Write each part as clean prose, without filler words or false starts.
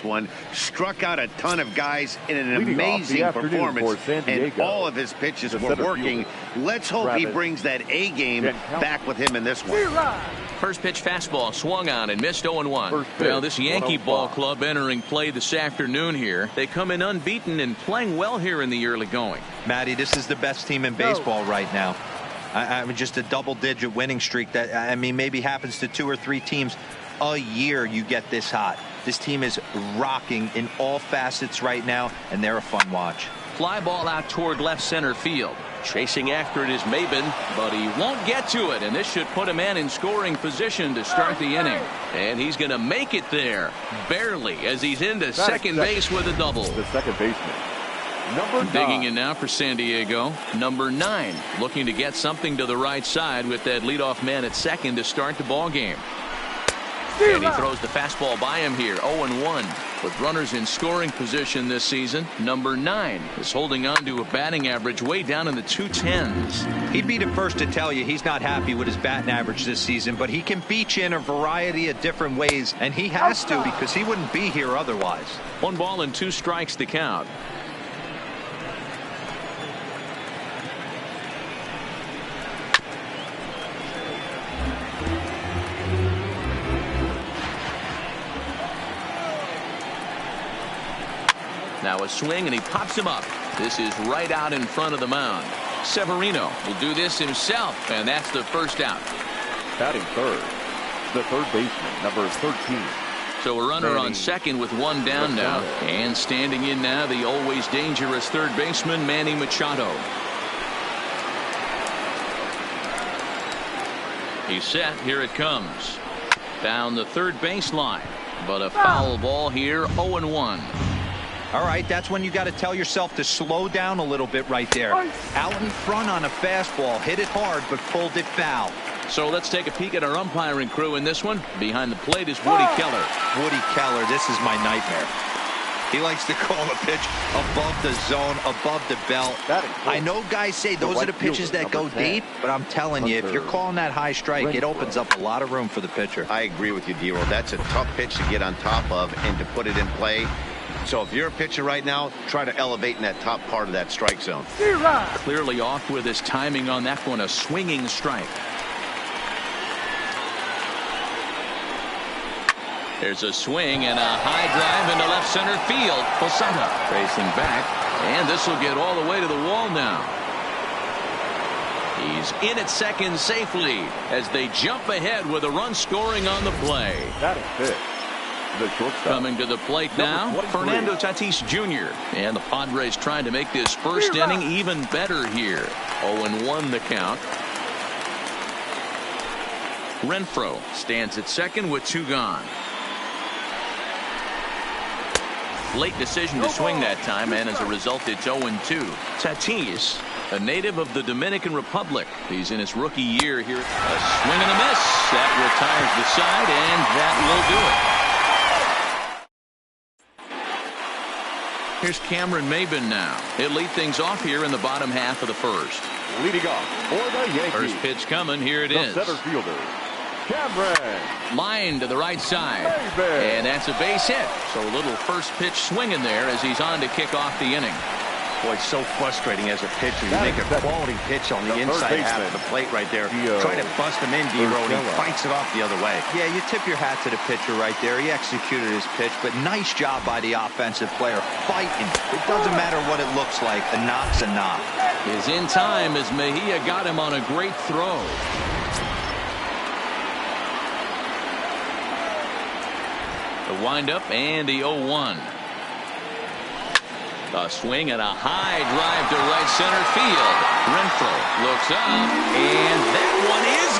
this one. Struck out a ton of guys in an Leading amazing performance, San Diego, and all of his pitches were working. Let's hope he brings that A game back with him in this one. First pitch fastball swung on and missed 0-1. Well, this Yankee ball club entering play this afternoon here. They come in unbeaten and playing well here in the early going. Matty, this is the best team in baseball right now. I mean, just a double-digit winning streak that, I mean, maybe happens to 2 or 3 teams a year. You get this hot. This team is rocking in all facets right now, and they're a fun watch. Fly ball out toward left center field. Chasing after it is Maben, but he won't get to it, and this should put a man in scoring position to start the inning. And he's going to make it there, barely, as he's into second base with a double. The second baseman, number 9. Digging in now for San Diego, number 9, looking to get something to the right side with that leadoff man at second to start the ball game. And he throws the fastball by him here. 0-1 with runners in scoring position this season. Number 9 is holding on to a batting average way down in the 210s. He'd be the first to tell you he's not happy with his batting average this season, but he can beat you in a variety of different ways, and he has to because he wouldn't be here otherwise. 1 ball and 2 strikes to count. Now a swing, and he pops him up. This is right out in front of the mound. Severino will do this himself, and that's the first out. Batting third, the third baseman, number 13. So a runner on second with 1 down now. And standing in now, the always dangerous third baseman, Manny Machado. He's set. Here it comes. Down the third baseline. But a foul ball here, 0-1. All right, that's when you got to tell yourself to slow down a little bit right there. Out in front on a fastball, hit it hard, but pulled it foul. So let's take a peek at our umpiring crew in this one. Behind the plate is Woody Keller. Woody Keller, this is my nightmare. He likes to call a pitch above the zone, above the belt. I know guys say those are the pitches that go deep, but I'm telling you, if you're calling that high strike, it opens up a lot of room for the pitcher. I agree with you, D-Roll. That's a tough pitch to get on top of and to put it in play. So if you're a pitcher right now, try to elevate in that top part of that strike zone. Clearly off with his timing on that one, a swinging strike. There's a swing and a high drive into left center field. Posada racing back, and this will get all the way to the wall now. He's in at second safely as they jump ahead with a run scoring on the play. That is it. Coming to the plate now, Fernando Tatis Jr. And the Padres trying to make this first inning even better here. 0-1 the count. Renfroe stands at second with 2 gone. Late decision to swing that time, and as a result it's 0-2. Tatis, a native of the Dominican Republic. He's in his rookie year here. A swing and a miss. That retires the side, and that will do it. Here's Cameron Maben now. He'll lead things off here in the bottom half of the first. Leading off for the Yankees. First pitch coming. Here it is. Center fielder, Cameron. Line to the right side. Maben. And that's a base hit. So a little first pitch swinging there as he's on to kick off the inning. Boy, it's so frustrating as a pitcher. You make a quality pitch on the inside half of the plate right there. Try to bust him in, D-Roll, and he fights it off the other way. Yeah, you tip your hat to the pitcher right there. He executed his pitch, but nice job by the offensive player fighting. It doesn't matter what it looks like. A knock's a knock. Is in time as Mejia got him on a great throw. The windup and the 0-1. A swing and a high drive to right center field. Renfroe looks up, and that one is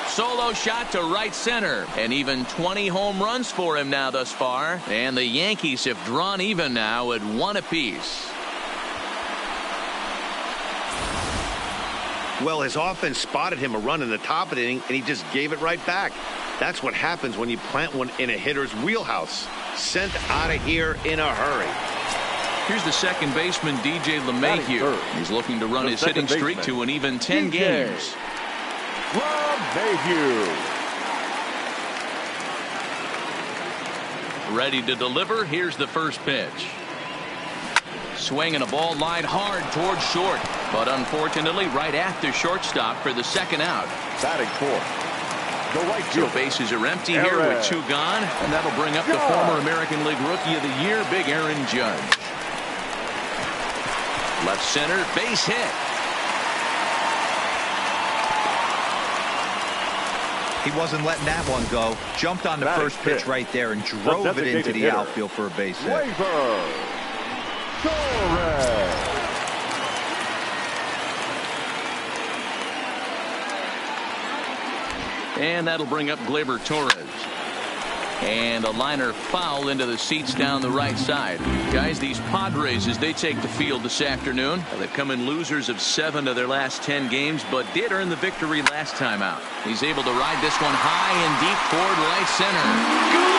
gone. Solo shot to right center, and even 20 home runs for him now thus far. And the Yankees have drawn even now at 1 apiece. Well, his offense spotted him a run in the top of the inning, and he just gave it right back. That's what happens when you plant one in a hitter's wheelhouse. Sent out of here in a hurry. Here's the second baseman, DJ LeMahieu. He's looking to run his hitting streak to an even 10 games. Mayhew. Ready to deliver. Here's the first pitch. Swinging a ball line hard towards short, but unfortunately right at the shortstop for the second out. Batting fourth, the right So fielder. bases are empty here with 2 gone, and that'll bring up the former American League Rookie of the Year, Big Aaron Judge. Left center, base hit. He wasn't letting that one go. Jumped on the first pitch right there and drove it into the outfield for a base hit. And that'll bring up Gleyber Torres. And a liner foul into the seats down the right side. Guys, these Padres, as they take the field this afternoon, they've come in losers of 7 of their last 10 games, but did earn the victory last time out. He's able to ride this one high and deep toward right center. Gone!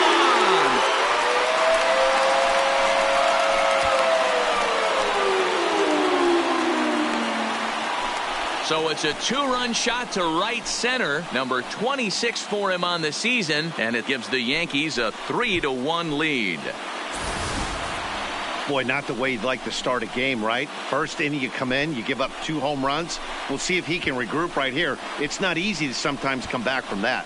So it's a 2-run shot to right center, number 26 for him on the season, and it gives the Yankees a 3-1 lead. Boy, not the way you'd like to start a game, right? First inning, you come in, you give up 2 home runs. We'll see if he can regroup right here. It's not easy to sometimes come back from that.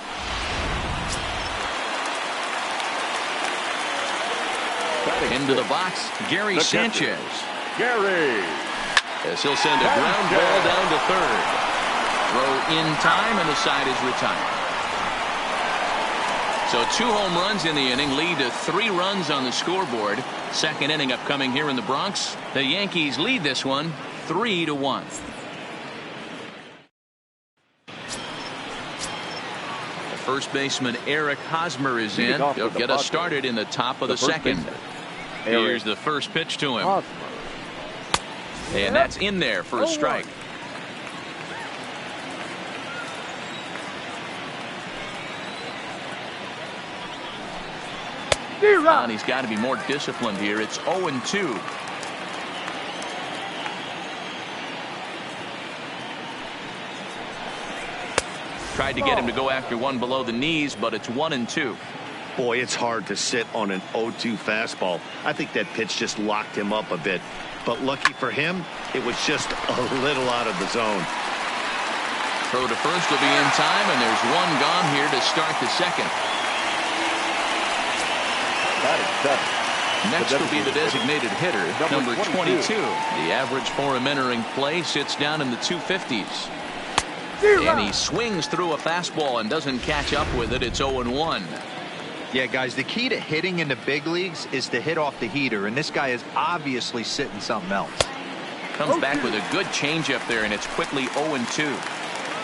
Into the box, Gary Sanchez. Gary. As he'll send a ground ball down to third. Throw in time, and the side is retired. So 2 home runs in the inning lead to 3 runs on the scoreboard. Second inning upcoming here in the Bronx. The Yankees lead this one 3-1. The first baseman Eric Hosmer is in. He'll get us started in the top of the second. Here's the first pitch to him. And that's in there for a strike. And he's got to be more disciplined here. It's 0-2. Tried to get him to go after one below the knees, but it's 1-2. Boy, it's hard to sit on an 0-2 fastball. I think that pitch just locked him up a bit. But lucky for him, it was just a little out of the zone. Throw to first will be in time, and there's 1 gone here to start the second. Next will be the designated hitter, number 22. The average for him entering play sits down in the 250s. And he swings through a fastball and doesn't catch up with it. It's 0-1. Yeah, guys, the key to hitting in the big leagues is to hit off the heater, and this guy is obviously sitting something else. Comes back with a good changeup there, and it's quickly 0-2.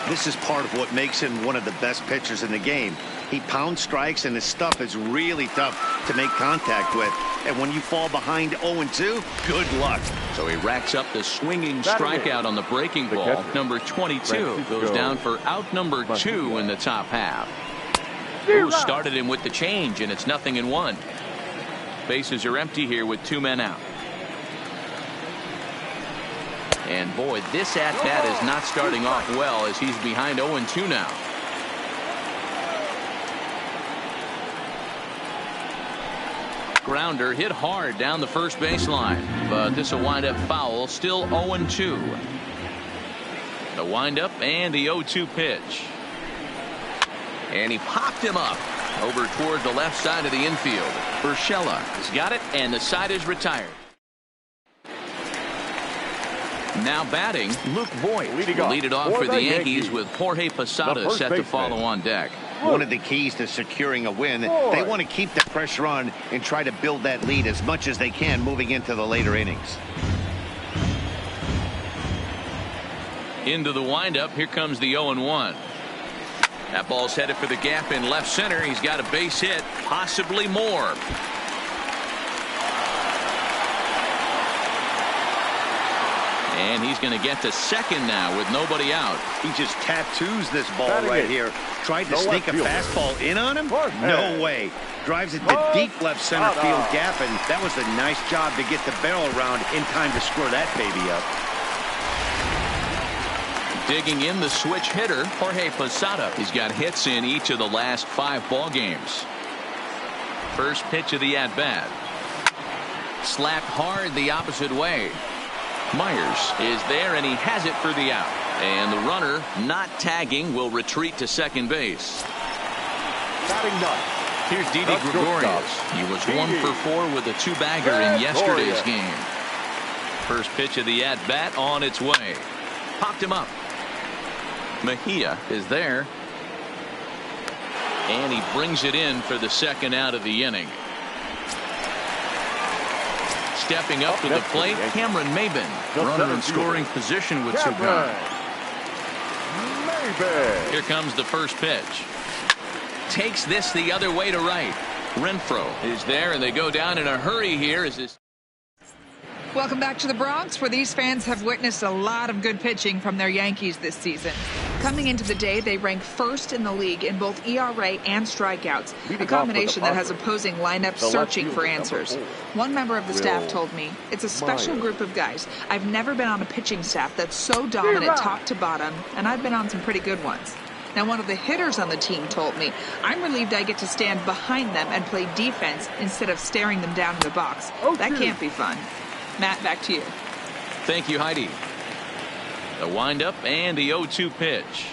This is part of what makes him one of the best pitchers in the game. He pounds strikes, and his stuff is really tough to make contact with. And when you fall behind 0-2, good luck. So he racks up the swinging strikeout on the breaking ball. Number 22 goes down for out number 2 in the top half. Who started him with the change, and it's 0-1. Bases are empty here with 2 men out. And boy, this at-bat is not starting off well as he's behind 0-2 now. Grounder hit hard down the first baseline, but this will wind up foul. Still 0-2. The windup and the 0-2 pitch. And he popped him up over toward the left side of the infield. Urshela has got it, and the side is retired. Now batting, Luke Voigt will lead it off for the Yankees with Jorge Posada set to follow on deck. One of the keys to securing a win, they want to keep the pressure on and try to build that lead as much as they can moving into the later innings. Into the windup, here comes the 0-1. That ball's headed for the gap in left center. He's got a base hit, possibly more. And he's going to get to second now with nobody out. He just tattoos this ball right here. Tried to sneak a fastball in on him? No way. Drives it to deep left center field gap, and that was a nice job to get the barrel around in time to score that baby up. Digging in, the switch hitter, Jorge Posada. He's got hits in each of the last 5 ball games. First pitch of the at-bat. Slapped hard the opposite way. Myers is there, and he has it for the out. And the runner, not tagging, will retreat to second base. Batting ninth. Here's Didi Gregorius. He was 1 for 4 with a 2-bagger in yesterday's game. First pitch of the at-bat on its way. Popped him up. Mejia is there. And he brings it in for the second out of the inning. Stepping up to the plate, Cameron Maybin. Runner in scoring position with 2 gone. Here comes the first pitch. Takes this the other way to right. Renfroe is there, and they go down in a hurry here as this. Welcome back to the Bronx, where these fans have witnessed a lot of good pitching from their Yankees this season. Coming into the day, they rank first in the league in both ERA and strikeouts, a combination that has opposing lineups searching for answers. One member of the staff told me, "It's a special group of guys. I've never been on a pitching staff that's so dominant top to bottom, and I've been on some pretty good ones." Now, one of the hitters on the team told me, "I'm relieved I get to stand behind them and play defense instead of staring them down in the box. That can't be fun." Matt, back to you. Thank you, Heidi. The windup and the 0-2 pitch.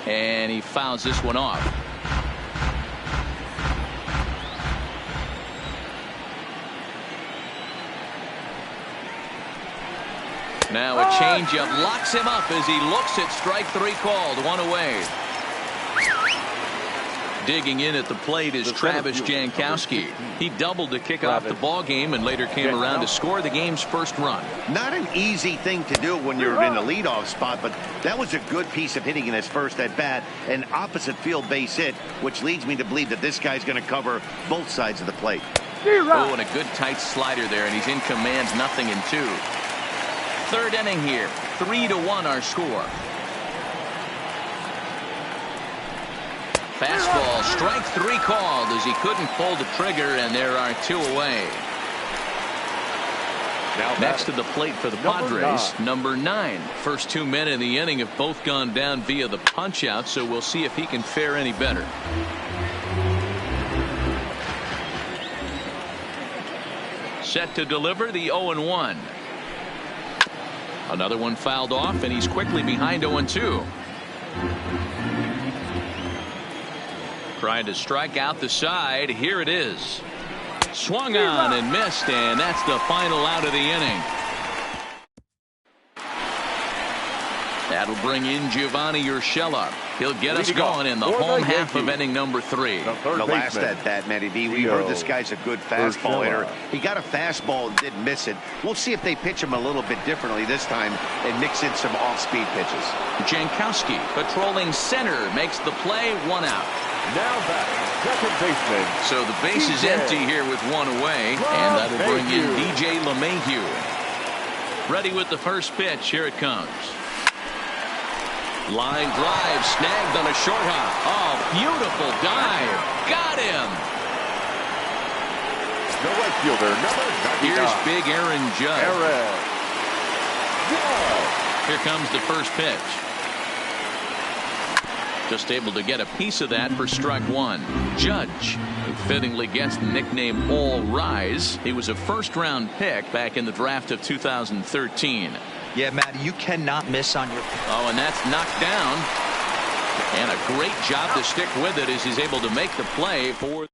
And he fouls this one off. Now a changeup locks him up as he looks at strike 3 called. 1 away. Digging in at the plate is Travis Jankowski. He doubled to kick off the ball game and later came around to score the game's first run. Not an easy thing to do when you're in the leadoff spot, but that was a good piece of hitting in his first at bat, an opposite field base hit, which leads me to believe that this guy's going to cover both sides of the plate. Oh, and a good tight slider there, and he's in command, 0-2. Third inning here, 3-1 our score. Fastball, strike 3 called as he couldn't pull the trigger, and there are 2 away. Next to the plate for the Padres, number 9. First 2 men in the inning have both gone down via the punch-out, so we'll see if he can fare any better. Set to deliver the 0-1. Another one fouled off, and he's quickly behind 0-2. Trying to strike out the side. Here it is. Swung on and missed, and that's the final out of the inning. That'll bring in Giovanni Urshela. He'll get us going in the home half of inning number 3. The last at bat, Matty B, we heard this guy's a good fastball hitter. He got a fastball and didn't miss it. We'll see if they pitch him a little bit differently this time and mix in some off-speed pitches. Jankowski patrolling center makes the play, 1 out. Now back, second baseman. So the base is empty here with 1 away, and that'll bring in DJ LeMahieu. Ready with the first pitch. Here it comes. Line drive, snagged on a short hop. Oh, beautiful dive. Got him. The right fielder, number 99. Here's big Aaron Judge. Here comes the first pitch. Just able to get a piece of that for strike 1. Judge, who fittingly gets the nickname All Rise. He was a first-round pick back in the draft of 2013. Yeah, Matt, you cannot miss on your. Oh, and that's knocked down. And a great job to stick with it as he's able to make the play for.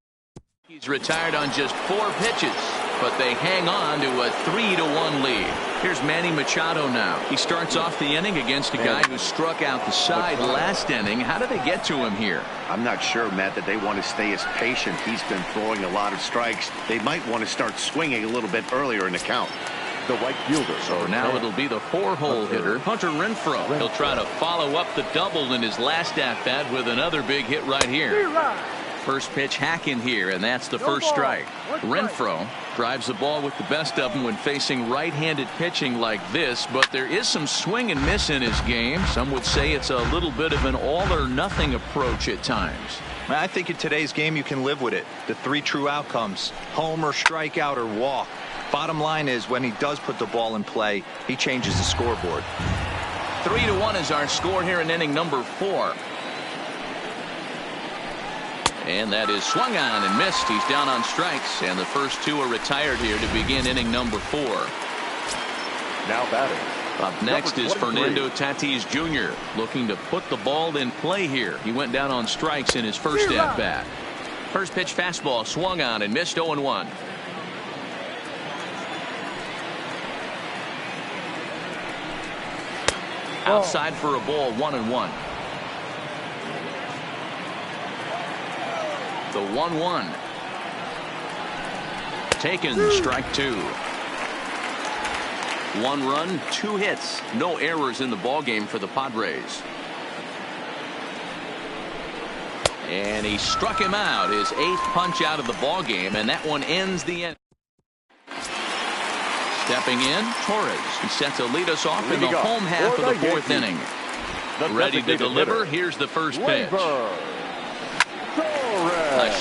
He's retired on just 4 pitches, but they hang on to a 3-1 lead. Here's Manny Machado now. He starts off the inning against a guy who struck out the side last inning. How did they get to him here? I'm not sure, Matt, that they want to stay as patient. He's been throwing a lot of strikes. They might want to start swinging a little bit earlier in the count. The right fielder. So now it'll be the 4-hole hitter, Hunter Renfroe. He'll try to follow up the double in his last at-bat with another big hit right here. First pitch hack in here, and that's the first strike. Renfroe drives the ball with the best of them when facing right-handed pitching like this, but there is some swing and miss in his game. Some would say it's a little bit of an all-or-nothing approach at times. I think in today's game you can live with it. The 3 true outcomes: homer, strikeout, or walk. Bottom line is, when he does put the ball in play, he changes the scoreboard. 3-1 is our score here in inning number 4. And that is swung on and missed. He's down on strikes, and the first 2 are retired here to begin inning number 4. Now batting. Up next is Fernando Tatis Jr. looking to put the ball in play here. He went down on strikes in his first at bat. First pitch fastball swung on and missed. 0-1. Outside for a ball. 1-1. The 1-1. Taken. Strike 2. 1 run, 2 hits, no errors in the ball game for the Padres. And he struck him out, his 8th punch out of the ball game, and that one ends the end. Stepping in, Torres. He sets to lead us off in the home half of the 4th inning. Ready to deliver. Here's the first pitch. A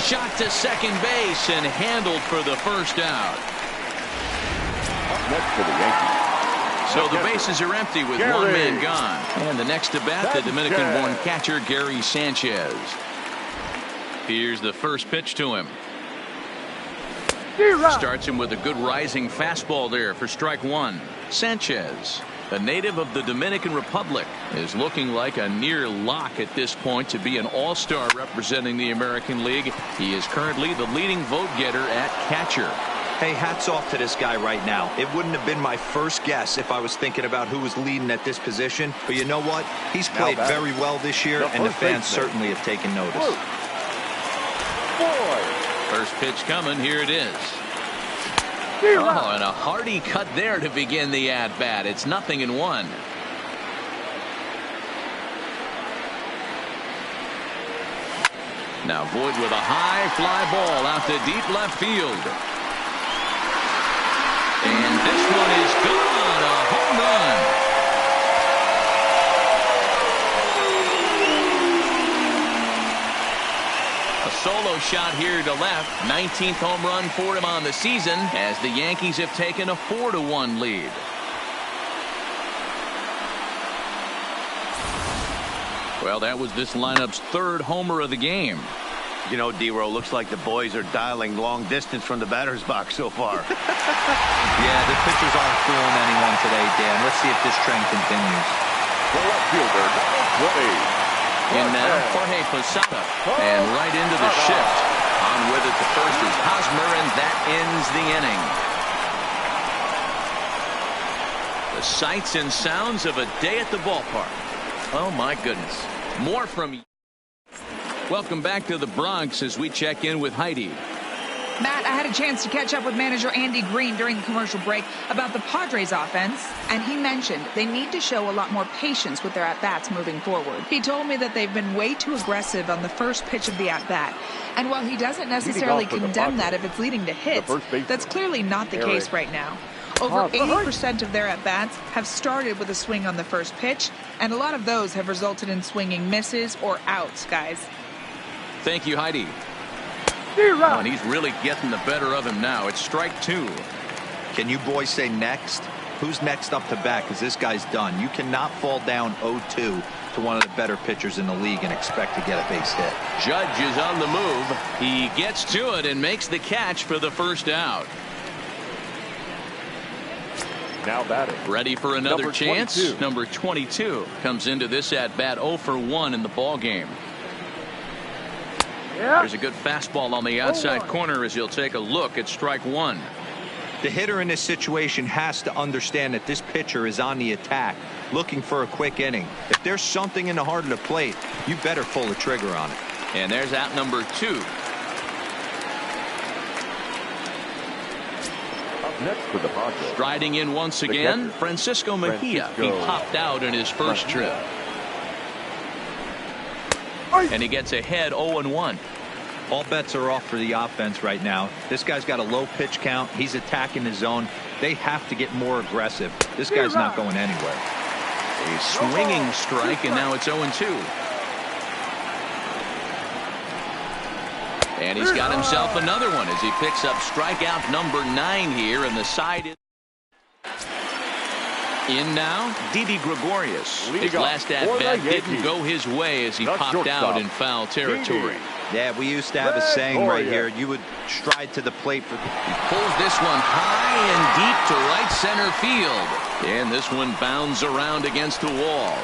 shot to second base and handled for the first out. Next for the Yankees. So the bases are empty with one man gone. And the next to bat, the Dominican-born catcher, Gary Sanchez. Here's the first pitch to him. Starts him with a good rising fastball there for strike 1. Sanchez, a native of the Dominican Republic, is looking like a near lock at this point to be an all-star representing the American League. He is currently the leading vote getter at catcher. Hey, hats off to this guy right now. It wouldn't have been my first guess if I was thinking about who was leading at this position. But you know what? He's played very well this year, and the fans certainly have taken notice. First pitch coming. Here it is. Oh, and a hearty cut there to begin the at-bat. It's 0-1. Now Voit with a high fly ball out to deep left field. And this one is gone. A home run. A solo shot here to left. 19th home run for him on the season as the Yankees have taken a 4-1 lead. Well, that was this lineup's 3rd homer of the game. You know, D-Row, looks like the boys are dialing long distance from the batter's box so far. Yeah, the pitchers aren't fooling anyone today, Dan. Let's see if this trend continues. The left fielder, number 20. In now, Jorge Posada. And right into the shift. On with it to first is Hosmer, and that ends the inning. The sights and sounds of a day at the ballpark. Oh, my goodness. More from you. Welcome back to the Bronx as we check in with Heidi. Matt, I had a chance to catch up with manager Andy Green during the commercial break about the Padres offense, and he mentioned they need to show a lot more patience with their at-bats moving forward. He told me that they've been way too aggressive on the first pitch of the at-bat, and while he doesn't necessarily condemn that if it's leading to hits, that's clearly not the case right now. Over 80% of their at-bats have started with a swing on the first pitch, and a lot of those have resulted in swinging misses or outs, guys. Thank you, Heidi. Oh, and he's really getting the better of him now. It's strike 2. Can you boys say next? Who's next up to bat? Because this guy's done. You cannot fall down 0-2 to one of the better pitchers in the league and expect to get a base hit. Judge is on the move. He gets to it and makes the catch for the first out. Now batting. Ready for another Number chance. 22. Number 22 comes into this at bat 0 for 1 in the ball game. There's a good fastball on the outside corner as he'll take a look at strike 1. The hitter in this situation has to understand that this pitcher is on the attack, looking for a quick inning. If there's something in the heart of the plate, you better pull the trigger on it. And there's out number 2. Up next for the Padres. Striding in once again, Francisco Mejia. He popped out in his first trip. And he gets ahead 0-1. All bets are off for the offense right now. This guy's got a low pitch count. He's attacking the zone. They have to get more aggressive. This guy's not going anywhere. A swinging strike, and now it's 0-2. And he's got himself another one as he picks up strikeout number 9 here, and the side is In now, Didi Gregorius. His Leadoff last for the at-bat didn't Yankees. go his way as he The popped out shortstop, in foul territory. Yeah, we used to have a saying right here. Gregorius. You would stride to the plate for. He pulls this one high and deep to right center field. And this one bounds around against the wall.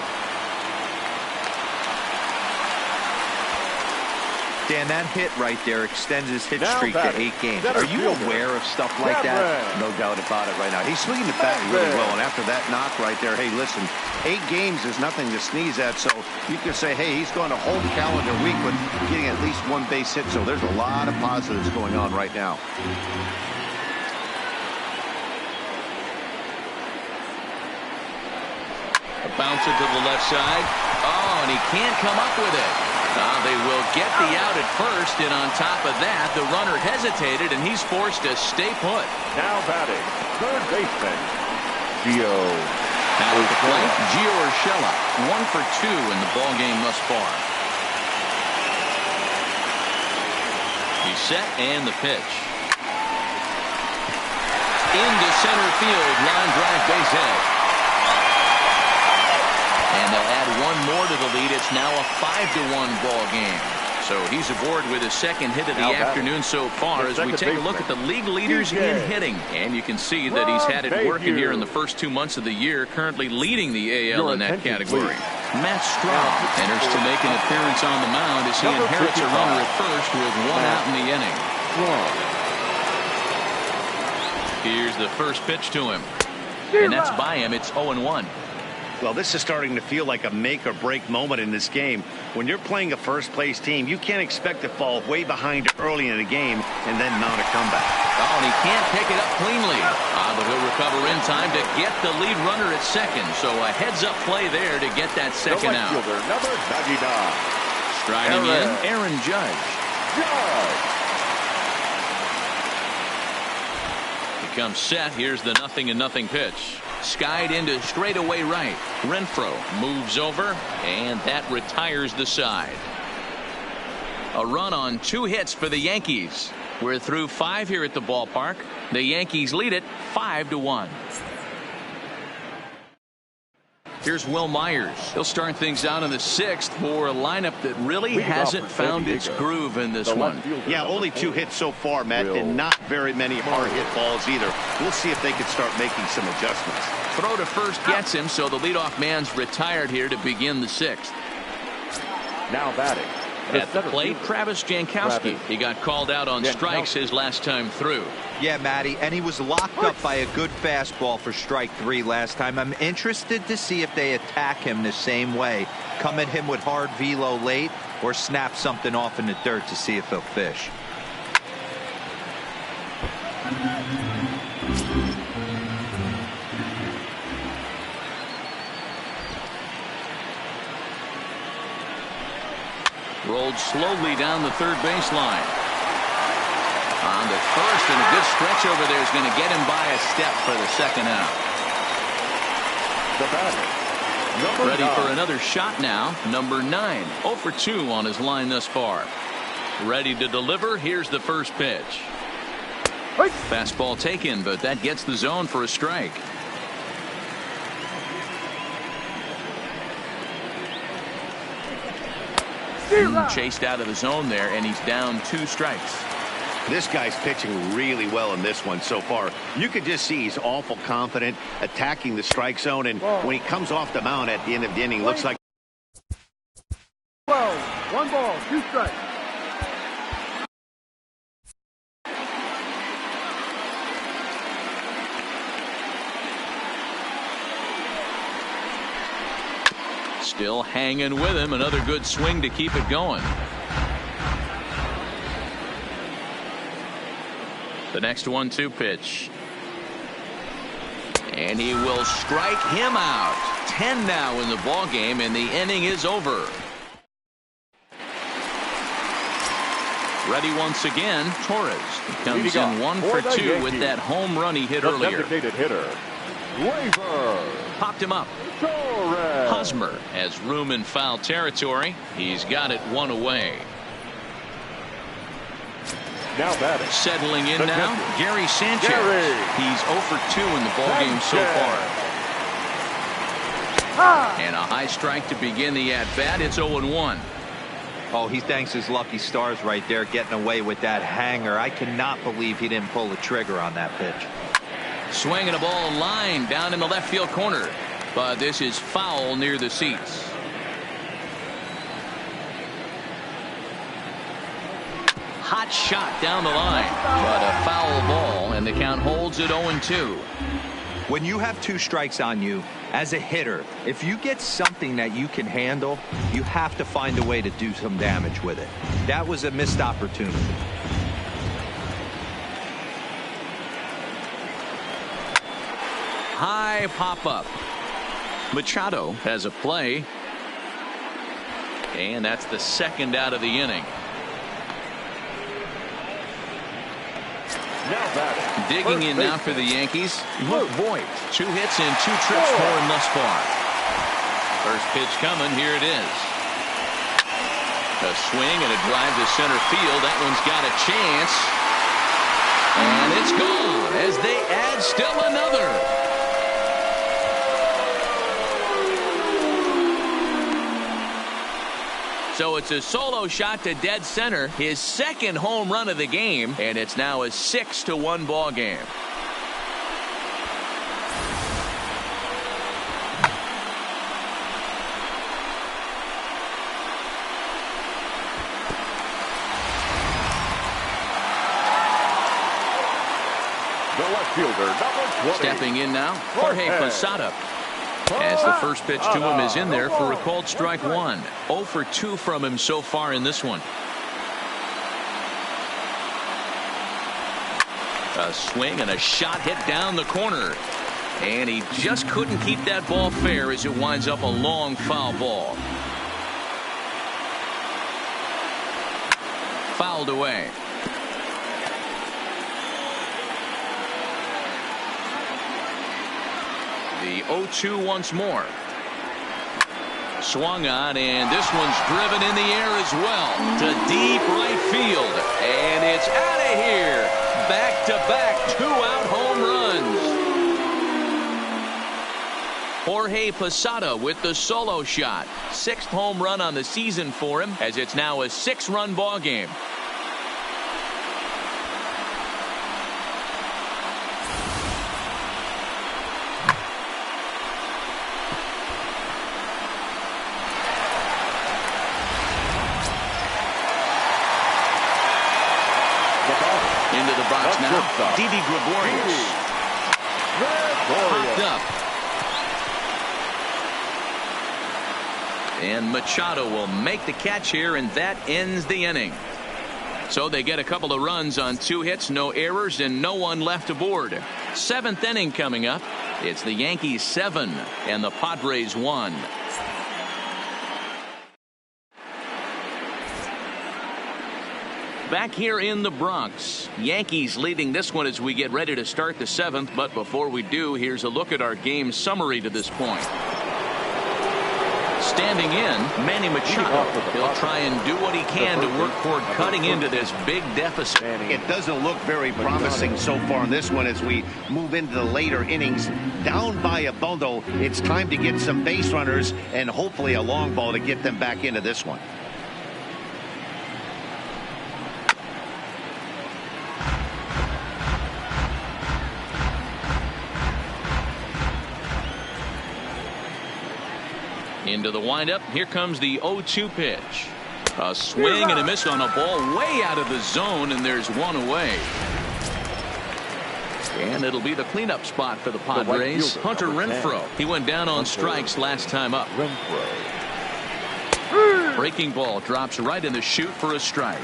Dan, that hit right there extends his hit Now streak to batting, 8 games. center Are you fielder, aware of stuff like that? No doubt about it right now. He's swinging the bat really well, and after that knock right there, hey, listen, 8 games is nothing to sneeze at, so you can say, hey, he's going a whole calendar week with getting at least 1 base hit, so there's a lot of positives going on right now. A bouncer to the left side. Oh, and he can't come up with it. They will get the out at first, and on top of that, the runner hesitated, and he's forced to stay put. Now batting, third baseman, Gio. Now at the plate, Gio Urshela, 1 for 2 in the ballgame thus far. He's set, and the pitch. Into center field, line drive base hit. And they'll add 1 more to the lead. It's now a 5-1 ball game. So he's aboard with his second hit of the afternoon so far as we take a look at the league leaders in hitting. And you can see that he's had it working here in the first 2 months of the year, currently leading the AL in that category. Matt Strahm enters to make an appearance on the mound as he inherits a runner at first with 1 out in the inning. Here's the first pitch to him. And that's by him. It's 0-1. Well, this is starting to feel like a make-or-break moment in this game. When you're playing a first-place team, you can't expect to fall way behind early in the game and then mount a comeback. Oh, and he can't pick it up cleanly. But he'll recover in time to get the lead runner at second. So a heads-up play there to get that second out. Number 99. Striding in, Aaron Judge. He comes set. Here's the 0-0 pitch. Skied into straightaway right. Renfroe moves over, and that retires the side. A run on 2 hits for the Yankees. We're through 5 here at the ballpark. The Yankees lead it 5-1. Here's Will Myers. He'll start things out in the 6th for a lineup that really hasn't found its groove in this one. Yeah, only 2 hits so far, Matt, and not very many hard hit balls either. We'll see if they can start making some adjustments. Throw to first gets him, so the leadoff man's retired here to begin the 6th. Now batting. At the plate, Travis Jankowski. He got called out on strikes his last time through. Yeah, Matty, and he was locked up by a good fastball for strike 3 last time. I'm interested to see if they attack him the same way. Come at him with hard velo late or snap something off in the dirt to see if he'll fish. Rolled slowly down the third baseline. On to first, and a good stretch over there is going to get him by a step for the second out. The batter, Ready for another shot now. Number 9. 0 for 2 on his line thus far. Ready to deliver. Here's the first pitch. Fastball taken, but that gets the zone for a strike. Chased out of the zone there, and he's down 2 strikes. This guy's pitching really well in this one so far. You could just see he's awful confident attacking the strike zone, and when he comes off the mound at the end of the inning, looks like 12, 1 ball, 2 strikes. Still hanging with him. Another good swing to keep it going. The next 1-2 pitch. And he will strike him out. 10 now in the ball game, and the inning is over. Ready once again, Torres. He comes in 1 for 2 with that home run he hit earlier. Designated hitter, Waver. Popped him up. Torres. Hosmer has room in foul territory. He's got it 1 away. Now batting. Settling in now, Gary Sanchez. He's 0 for 2 in the ballgame so far. And a high strike to begin the at-bat. It's 0-1. Oh, he thanks his lucky stars right there, getting away with that hanger. I cannot believe he didn't pull the trigger on that pitch. Swinging a ball line down in the left field corner. But this is foul near the seats. Hot shot down the line. But a foul ball, and the count holds at 0-2. When you have 2 strikes on you, as a hitter, if you get something that you can handle, you have to find a way to do some damage with it. That was a missed opportunity. High pop-up. Machado has a play. And that's the second out of the inning. Digging in now for the Yankees, Luke Voigt. 2 hits and 2 trips for him thus far. First pitch coming. Here it is. A swing and a drive to center field. That one's got a chance. And it's gone as they add still another. So it's a solo shot to dead center, his second home run of the game, and it's now a 6-1 ball game. The left fielder, number 20. Stepping in now, Jorge Posada. As the first pitch to him is in there for a called strike 1. 0 for 2 from him so far in this one. A swing and a shot hit down the corner. And he just couldn't keep that ball fair as it winds up a long foul ball. Fouled away. The 0-2 once more. Swung on, and this one's driven in the air as well to deep right field. And it's out of here. Back-to-back 2-out home runs. Jorge Posada with the solo shot. 6th home run on the season for him, as it's now a 6-run ball game. Into the box now, Didi Gregorius. Popped up. And Machado will make the catch here, and that ends the inning. So they get a couple of runs on 2 hits, no errors, and no one left aboard. 7th inning coming up. It's the Yankees 7 and the Padres 1. Back here in the Bronx, Yankees leading this one as we get ready to start the 7th. But before we do, here's a look at our game summary to this point. Standing in, Manny Machado. He'll try and do what he can to work toward cutting into this big deficit. It doesn't look very promising so far in this one as we move into the later innings. Down by a bundle, it's time to get some base runners and hopefully a long ball to get them back into this one. Into the windup. Here comes the 0-2 pitch. A swing and a miss on a ball way out of the zone, and there's one away. And it'll be the cleanup spot for the Padres. Hunter Renfroe. He went down on strikes last time up. Breaking ball drops right in the chute for a strike.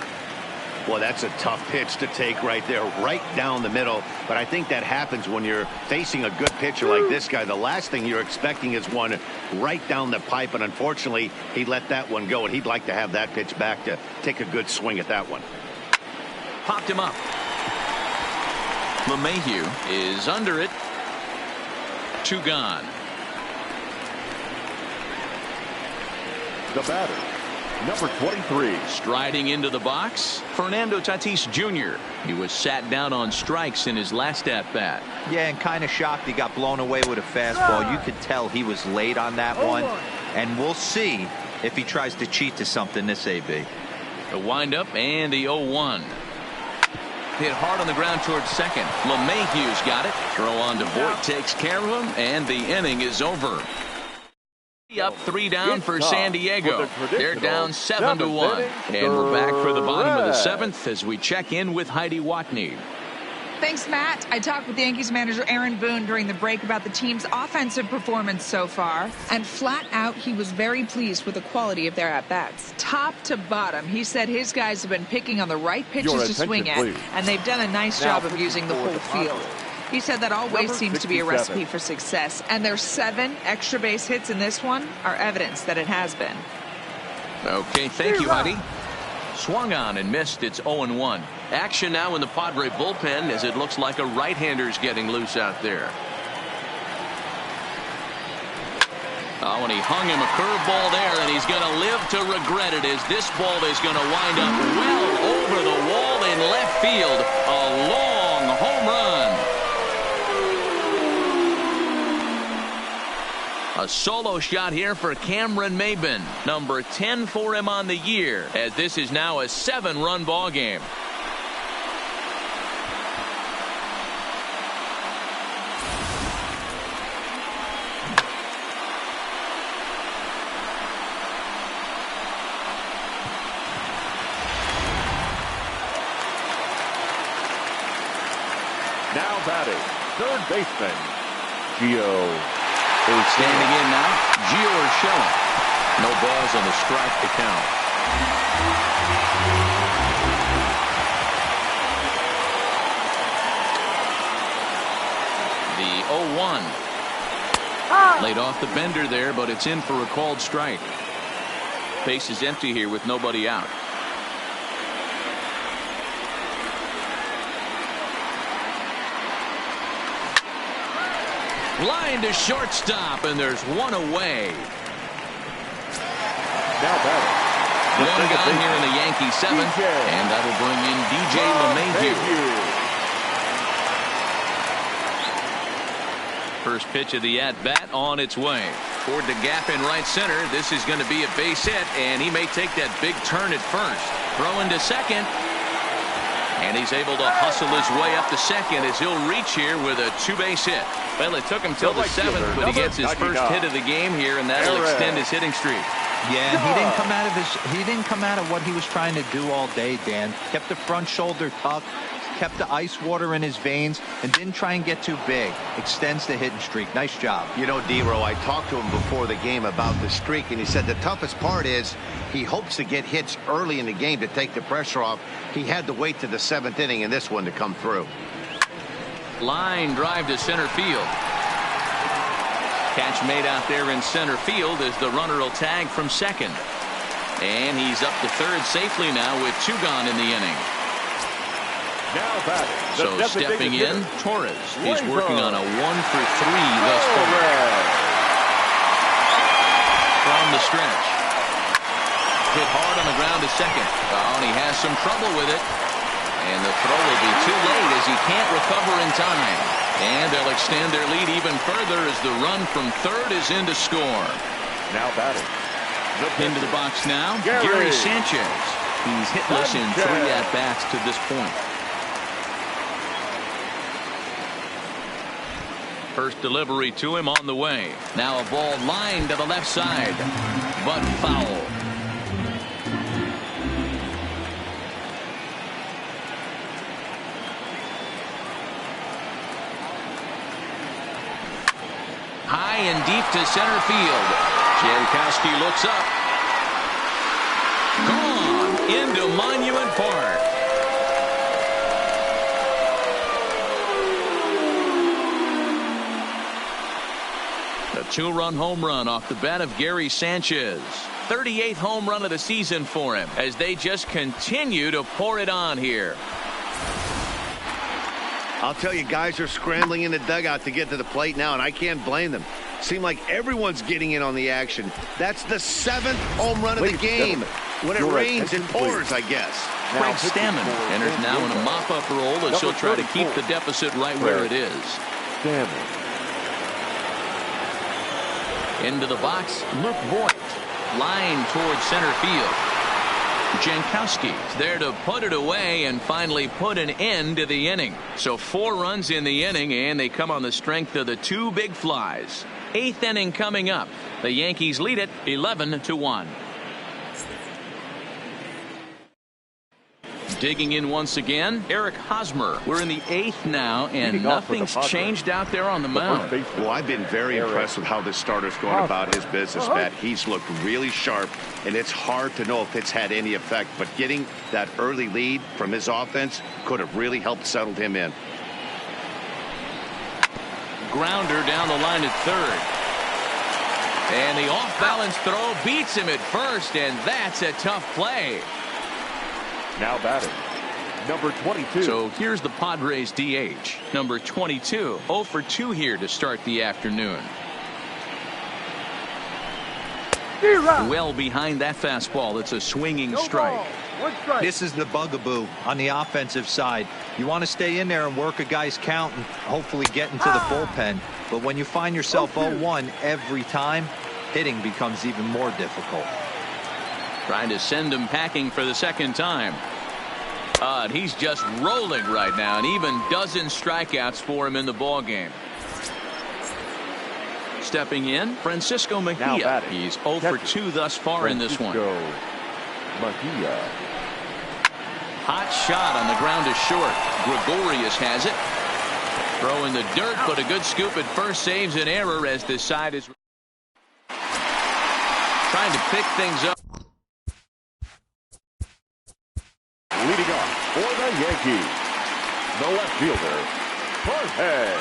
Well, that's a tough pitch to take right there, right down the middle. But I think that happens when you're facing a good pitcher like this guy. The last thing you're expecting is one right down the pipe. And unfortunately, he let that one go. And he'd like to have that pitch back to take a good swing at that one. Popped him up. LeMahieu is under it. 2 gone. The batter, Number 23. Striding into the box, Fernando Tatis Jr. He was sat down on strikes in his last at-bat. Yeah, and kind of shocked he got blown away with a fastball. You could tell he was late on that one. And we'll see if he tries to cheat to something this AB. The windup and the 0-1. Hit hard on the ground towards second. LeMahieu's got it. Throw on to Voit takes care of him, and the inning is over. Up 3 down for San Diego. They're down 7-1. And we're back for the bottom of the 7th as we check in with Heidi Watney. Thanks, Matt. I talked with Yankees manager Aaron Boone during the break about the team's offensive performance so far. And flat out, he was very pleased with the quality of their at-bats. Top to bottom, he said his guys have been picking on the right pitches to swing at, and they've done a nice job of using the whole field. He said that always seems to be a recipe for success, and their 7 extra base hits in this one are evidence that it has been. Okay, thank you, Heidi. Swung on and missed. It's 0-1. Action now in the Padre bullpen as it looks like a right-hander's getting loose out there. Oh, and he hung him a curveball there, and he's going to live to regret it as this ball is going to wind up well over the wall in left field. A long home run. A solo shot here for Cameron Maybin, number 10 for him on the year, as this is now a 7-run ball game. Now batting, third baseman, Gio. Standing in now, Gio Urshela. No balls on the strike to count. The 0-1. Laid off the bender there, but it's in for a called strike. Base is empty here with nobody out. Line to shortstop, and there's one away. Now batting. One gone here in the Yankee 7th, and that'll bring in DJ LeMahieu. First pitch of the at-bat on its way. Toward the gap in right center. This is going to be a base hit, and he may take that big turn at first. Throwing to second. And he's able to hustle his way up to second as he'll reach here with a 2-base hit. Well, it took him till the 7th, but he gets his first hit of the game here, and that'll extend his hitting streak. Yeah, and he didn't come out of what he was trying to do all day, Dan. Kept the front shoulder tucked, kept the ice water in his veins, and didn't try and get too big. Extends the hitting streak. Nice job. You know, D-Row, I talked to him before the game about the streak, and he said the toughest part is he hopes to get hits early in the game to take the pressure off. He had to wait to the 7th inning in this one to come through. Line drive to center field. Catch made out there in center field as the runner will tag from second. And he's up to third safely now with 2 gone in the inning. Now batting. So stepping in, Torres. He's working on a 1 for 3 thus far. From the stretch. Hit hard on the ground to second. Oh, and he has some trouble with it. And the throw will be too late as he can't recover in time. And they'll extend their lead even further as the run from third is in to score. Now batting. Into the box now, Gary Sanchez. He's hitless in 3 at-bats to this point. First delivery to him on the way. Now a ball lined to the left side, but foul. High and deep to center field. Jankowski looks up. Gone into Monument Park. A 2-run home run off the bat of Gary Sanchez. 38th home run of the season for him as they just continue to pour it on here. I'll tell you, guys are scrambling in the dugout to get to the plate now, and I can't blame them. Seems like everyone's getting in on the action. That's the 7th home run of the game. When it rains, it pours, I guess. Craig Stammen enters now in a mop-up role as he'll try to keep the deficit right where it is. Into the box, Luke Voigt. Line towards center field. Jankowski's there to put it away and finally put an end to the inning. So 4 runs in the inning, and they come on the strength of the 2 big flies. 8th inning coming up. The Yankees lead it 11-1. Digging in once again, Eric Hosmer. We're in the 8th now, and nothing's changed out there on the mound. Well, I've been very impressed with how this starter's going about his business, Matt. He's looked really sharp, and it's hard to know if it's had any effect. But getting that early lead from his offense could have really helped settle him in. Grounder down the line at third. And the off-balance throw beats him at first, and that's a tough play. Now batting, number 22. So here's the Padres DH, number 22. 0 for 2 here to start the afternoon. Well behind that fastball. It's a swinging strike. This is the bugaboo on the offensive side. You want to stay in there and work a guy's count and hopefully get into the bullpen. But when you find yourself 0-1 every time, hitting becomes even more difficult. Trying to send him packing for the second time. And he's just rolling right now, and even dozen strikeouts for him in the ball game. Stepping in, Francisco Mejia. He's 0 for 2 thus far in this one. Mejia. Hot shot on the ground is short. Gregorius has it. Throw in the dirt, but a good scoop at first saves an error as this side is trying to pick things up. Leading off for the Yankees, the left fielder, Jorge.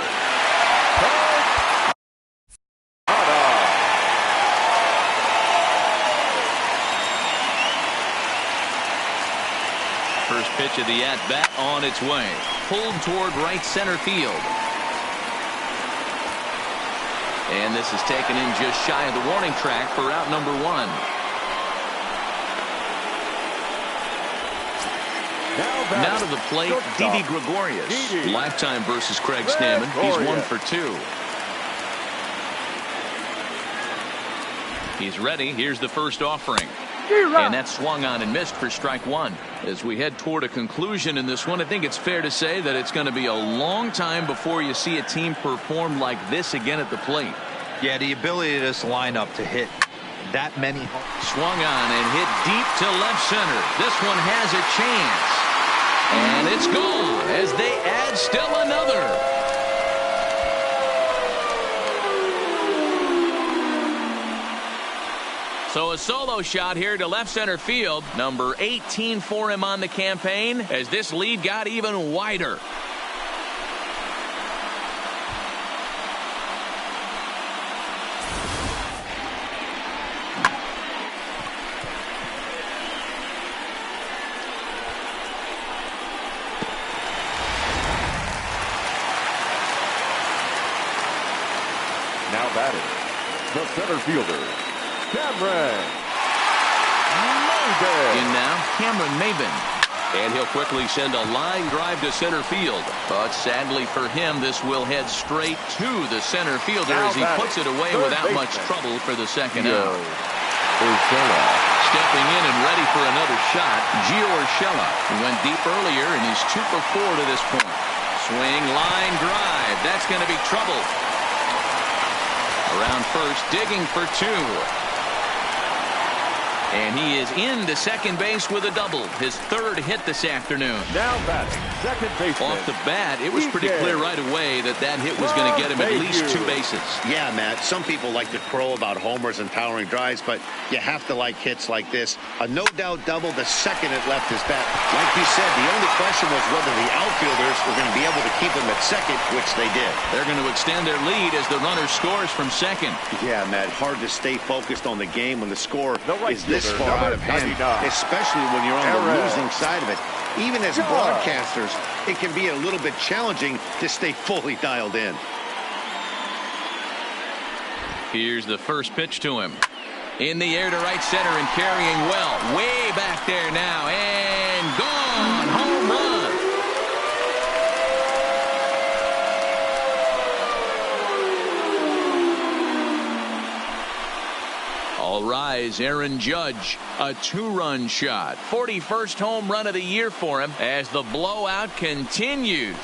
First pitch of the at-bat on its way. Pulled toward right center field. And this is taken in just shy of the warning track for out number 1. Now to the plate, Didi Gregorius. Lifetime versus Craig Stammen. He's 1 for 2. He's ready. Here's the first offering. And that swung on and missed for strike 1. As we head toward a conclusion in this one, I think it's fair to say that it's going to be a long time before you see a team perform like this again at the plate. Yeah, the ability of this lineup to hit that many. Swung on and hit deep to left center. This one has a chance. And it's gone as they add still another. So a solo shot here to left center field. Number 18 for him on the campaign as this lead got even wider. Now batting, the center fielder, Cameron Maybin. In now, Cameron Maybin. And he'll quickly send a line drive to center field. But sadly for him, this will head straight to the center fielder as he puts it away without much trouble for the second out. Stepping in and ready for another shot, Gio Urshela, who went deep earlier and he's 2 for 4 to this point. Swing, line drive. That's going to be trouble. Around first, digging for 2. And he is into second base with a double. His 3rd hit this afternoon. Now batting, second baseman. Off the bat, it was pretty clear right away that that hit was going to get him at least 2 bases. Yeah, Matt, some people like to crow about homers and towering drives, but you have to like hits like this. A no-doubt double the second it left his bat. Like you said, the only question was whether the outfielders were going to be able to keep him at second, which they did. They're going to extend their lead as the runner scores from second. Yeah, Matt, hard to stay focused on the game when the score is this far out of hand, especially when you're on the losing side of it. Even as broadcasters, it can be a little bit challenging to stay fully dialed in. Here's the first pitch to him. In the air to right center and carrying well. Way back there now, and gone. Home run. All rise, Aaron Judge, a 2-run shot. 41st home run of the year for him as the blowout continues.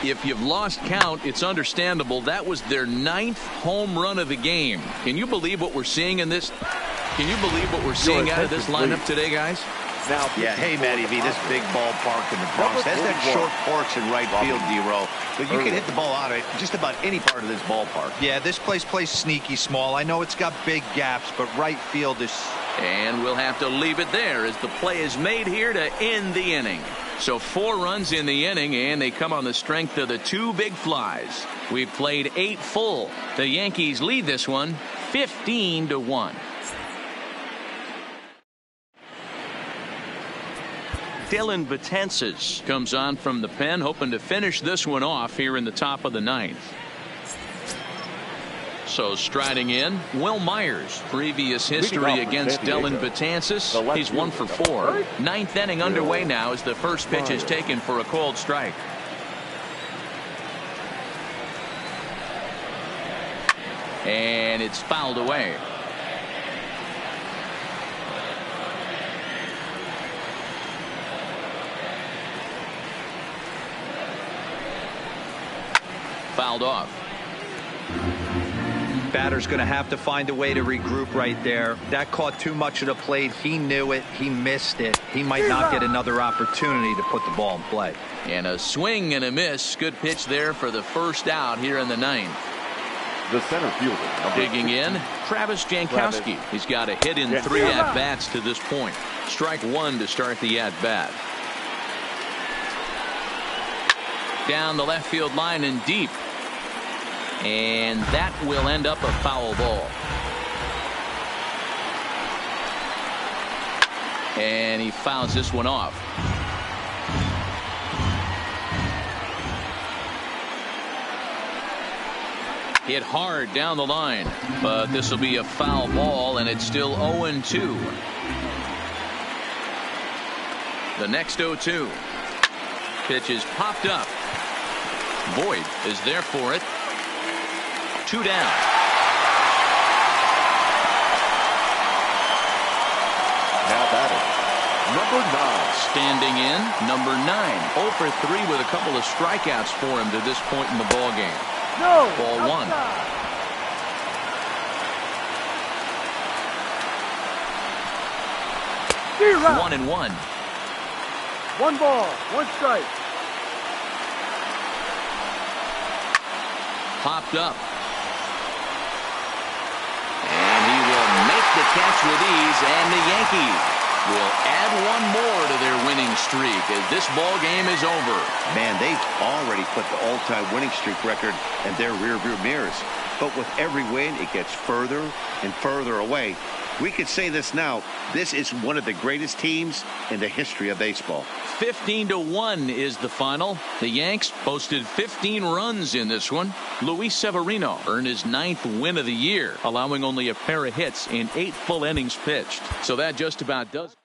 If you've lost count, it's understandable. That was their 9th home run of the game. Can you believe what we're seeing in this? Can you believe what we're seeing out of this lineup today, guys? Now, yeah, hey, Matty V, this big ballpark in the Bronx has that short porch in right field, D-Row, but you can hit the ball out of just about any part of this ballpark. Yeah, this place plays sneaky small. I know it's got big gaps, but right field is... And we'll have to leave it there as the play is made here to end the inning. So 4 runs in the inning, and they come on the strength of the 2 big flies. We've played 8 full. The Yankees lead this one 15-1. Dylan Betances comes on from the pen, hoping to finish this one off here in the top of the 9th. So striding in, Will Myers. Previous history against Dylan Betances. He's 1 for 4. 9th inning underway now as the first pitch is taken for a called strike. And it's fouled away. Fouled off. Batter's going to have to find a way to regroup right there. That caught too much of the plate. He knew it. He missed it. He might not get another opportunity to put the ball in play. And a swing and a miss. Good pitch there for the first out here in the 9th. The center fielder. Digging in, Travis Jankowski. He's got a hit in 3 at-bats to this point. Strike 1 to start the at-bat. Down the left field line and deep. And that will end up a foul ball. And he fouls this one off. Hit hard down the line, but this will be a foul ball, and it's still 0-2. The next 0-2. Pitch is popped up. Boyd is there for it. 2 down. Now batting, number 9. Standing in, number 9. 0 for 3 with a couple of strikeouts for him to this point in the ball game. No. Ball 1. Zero. 1-1. 1 ball, 1 strike. Popped up. And he will make the catch with ease, and the Yankees will add 1 more to their winning streak as this ball game is over. Man, they've already put the all-time winning streak record in their rearview mirrors. But with every win, it gets further and further away. We could say this now. This is one of the greatest teams in the history of baseball. 15-1 is the final. The Yanks posted 15 runs in this one. Luis Severino earned his 9th win of the year, allowing only a pair of hits in 8 full innings pitched. So that just about does it.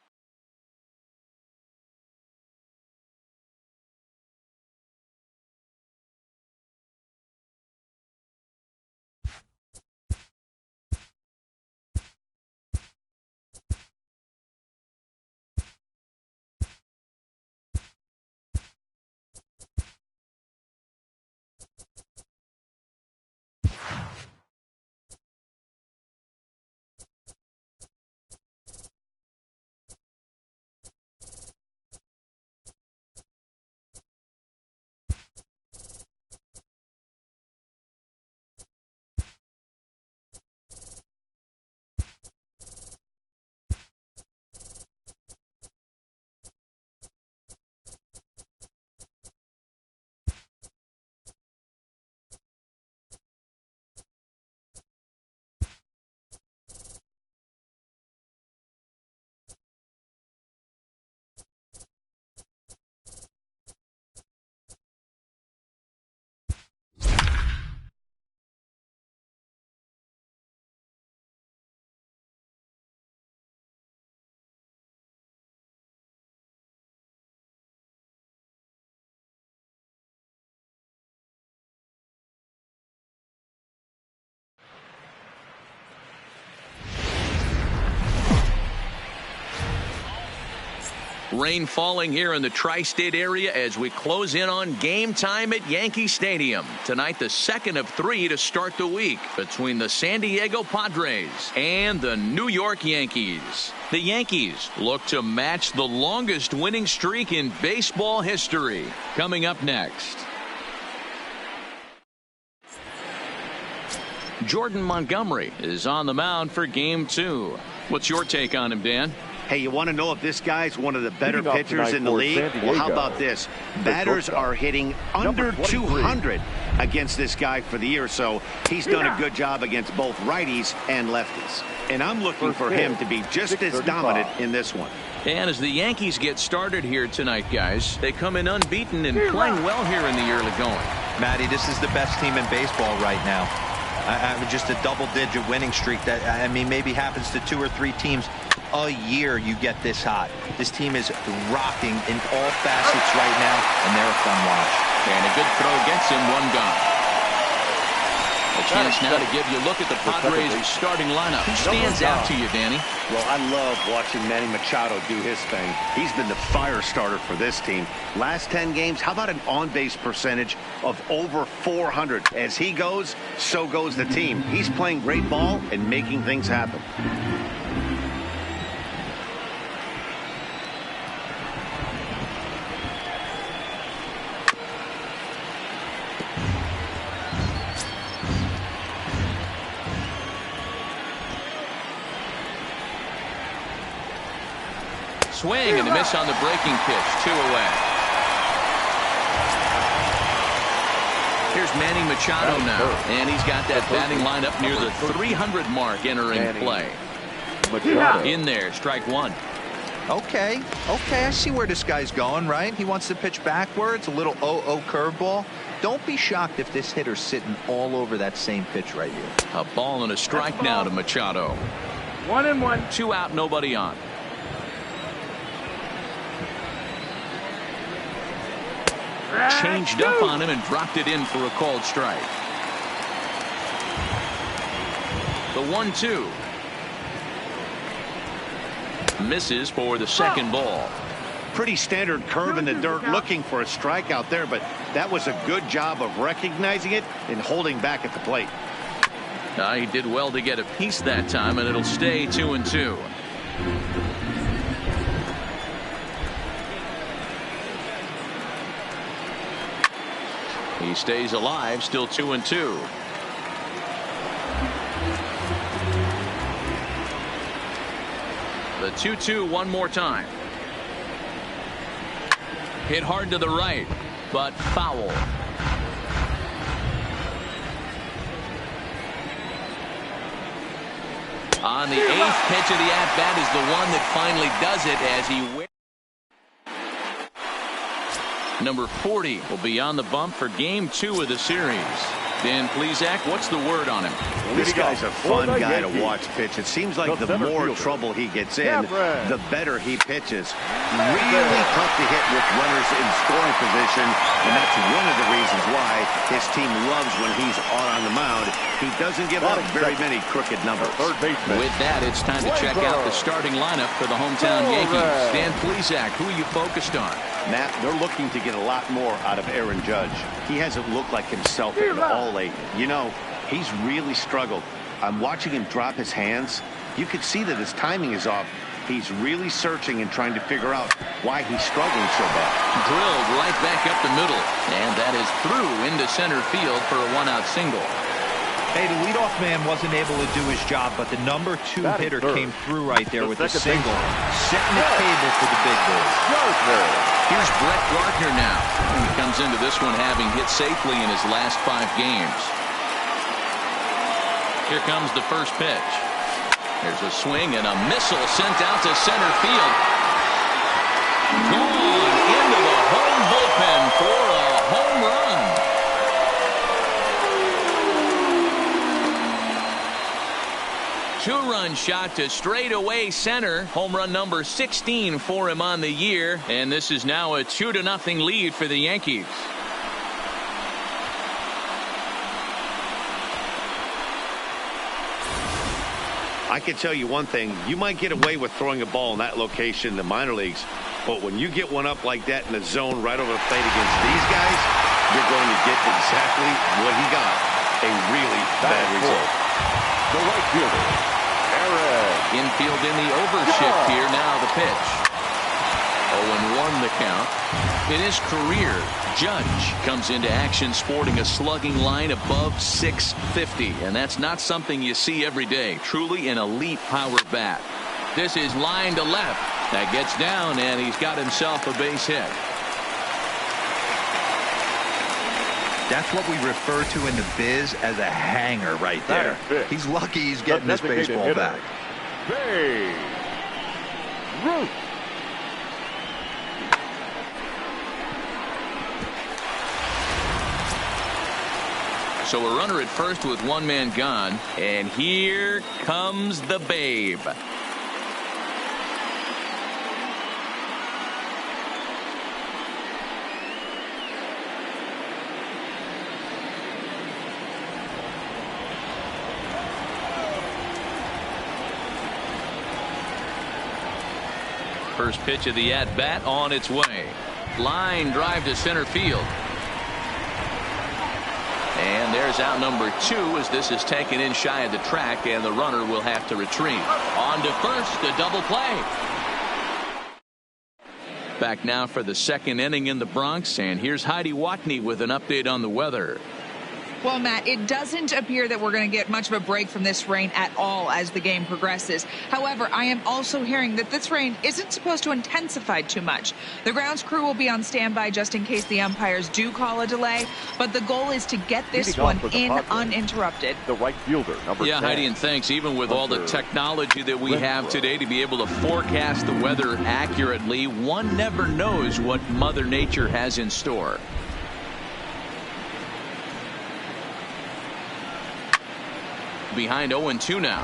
Rain falling here in the tri-state area as we close in on game time at Yankee Stadium. Tonight, the second of 3 to start the week between the San Diego Padres and the New York Yankees. The Yankees look to match the longest winning streak in baseball history. Coming up next. Jordan Montgomery is on the mound for game 2. What's your take on him, Dan? Hey, you want to know if this guy's one of the better Leading off pitchers in the tonight league? for San Well, how Diego, about this? the Batters shortstop, are hitting under number 23. 200 against this guy for the year, so he's done a good job against both righties and lefties. And I'm looking for him to be just as dominant in this one. And as the Yankees get started here tonight, guys, they come in unbeaten and playing well here in the early going. Matty, this is the best team in baseball right now. Just a double-digit winning streak that, I mean, maybe happens to 2 or 3 teams a year. You get this hot. This team is rocking in all facets right now, and they're a fun watch. And a good throw gets him, 1 gone. A chance now to give you a look at the Padres starting lineup. Who stands out to you, Danny? Well, I love watching Manny Machado do his thing. He's been the fire starter for this team. Last 10 games, how about an on-base percentage of over 400? As he goes, so goes the team. He's playing great ball and making things happen. Swing and a miss on the breaking pitch. 2 away. Here's Manny Machado now, and he's got that batting lineup near the 300 mark entering play. In there, strike 1. Okay, I see where this guy's going, right? He wants to pitch backwards, a little 0-0 curveball. Don't be shocked if this hitter's sitting all over that same pitch right here. A ball and a strike now to Machado. 1-1. 2 out, nobody on. Changed up on him and dropped it in for a called strike. The 1-2. Misses for the second ball. Pretty standard curve in the dirt, looking for a strikeout there, but that was a good job of recognizing it and holding back at the plate. He did well to get a piece that time, and it'll stay 2-2. He stays alive, still 2-2. The 2-2 one more time. Hit hard to the right, but foul. On the 8th pitch of the at-bat is the one that finally does it as he wins. Number 40 will be on the bump for game 2 of the series. Dan Plesac, what's the word on him? This guy's a fun guy to watch pitch. It seems like the more trouble he gets in, the better he pitches. Really tough to hit with runners in scoring position, and that's one of the reasons why his team loves when he's on the mound. He doesn't give up very many crooked numbers. With that, it's time to check out the starting lineup for the hometown Yankees. Dan Plesac, who are you focused on? Matt, they're looking to get a lot more out of Aaron Judge. He hasn't looked like himself at all lately. You know, he's really struggled. I'm watching him drop his hands. You can see that his timing is off. He's really searching and trying to figure out why he's struggling so bad. Drilled right back up the middle, and that is through into center field for a 1-out single. Hey, the leadoff man wasn't able to do his job, but the number 2 hitter came through right there with a single, setting the table for the big boys. Here's Brett Gardner now. He comes into this one having hit safely in his last 5 games. Here comes the first pitch. There's a swing and a missile sent out to center field. Gone into the home bullpen for a home run. Two-run shot to straightaway center. Home run number 16 for him on the year. And this is now a 2-0 lead for the Yankees. I can tell you one thing. You might get away with throwing a ball in that location in the minor leagues, but when you get one up like that in the zone right over the plate against these guys, you're going to get exactly what he got, a really bad result. The right fielder, Aaron. Infield in the overshift here. Now the pitch. 0-1 the count. In his career, Judge comes into action sporting a slugging line above 650, and that's not something you see every day. Truly an elite power bat. This is line to left. That gets down, and he's got himself a base hit. That's what we refer to in the biz as a hanger right there. He's lucky he's getting this baseball back. Babe Ruth. So a runner at first with one man gone, and here comes the Babe. First pitch of the at-bat on its way. Line drive to center field. And there's out number 2 as this is taken in shy of the track, and the runner will have to retreat. On to first, a double play. Back now for the second inning in the Bronx, and here's Heidi Watney with an update on the weather. Well, Matt, it doesn't appear that we're going to get much of a break from this rain at all as the game progresses. However, I am also hearing that this rain isn't supposed to intensify too much. The grounds crew will be on standby just in case the umpires do call a delay, but the goal is to get this one in uninterrupted. The right fielder, number 10. Heidi, and thanks. Even with all the technology that we have today to be able to forecast the weather accurately, one never knows what Mother Nature has in store. Behind 0-2 now.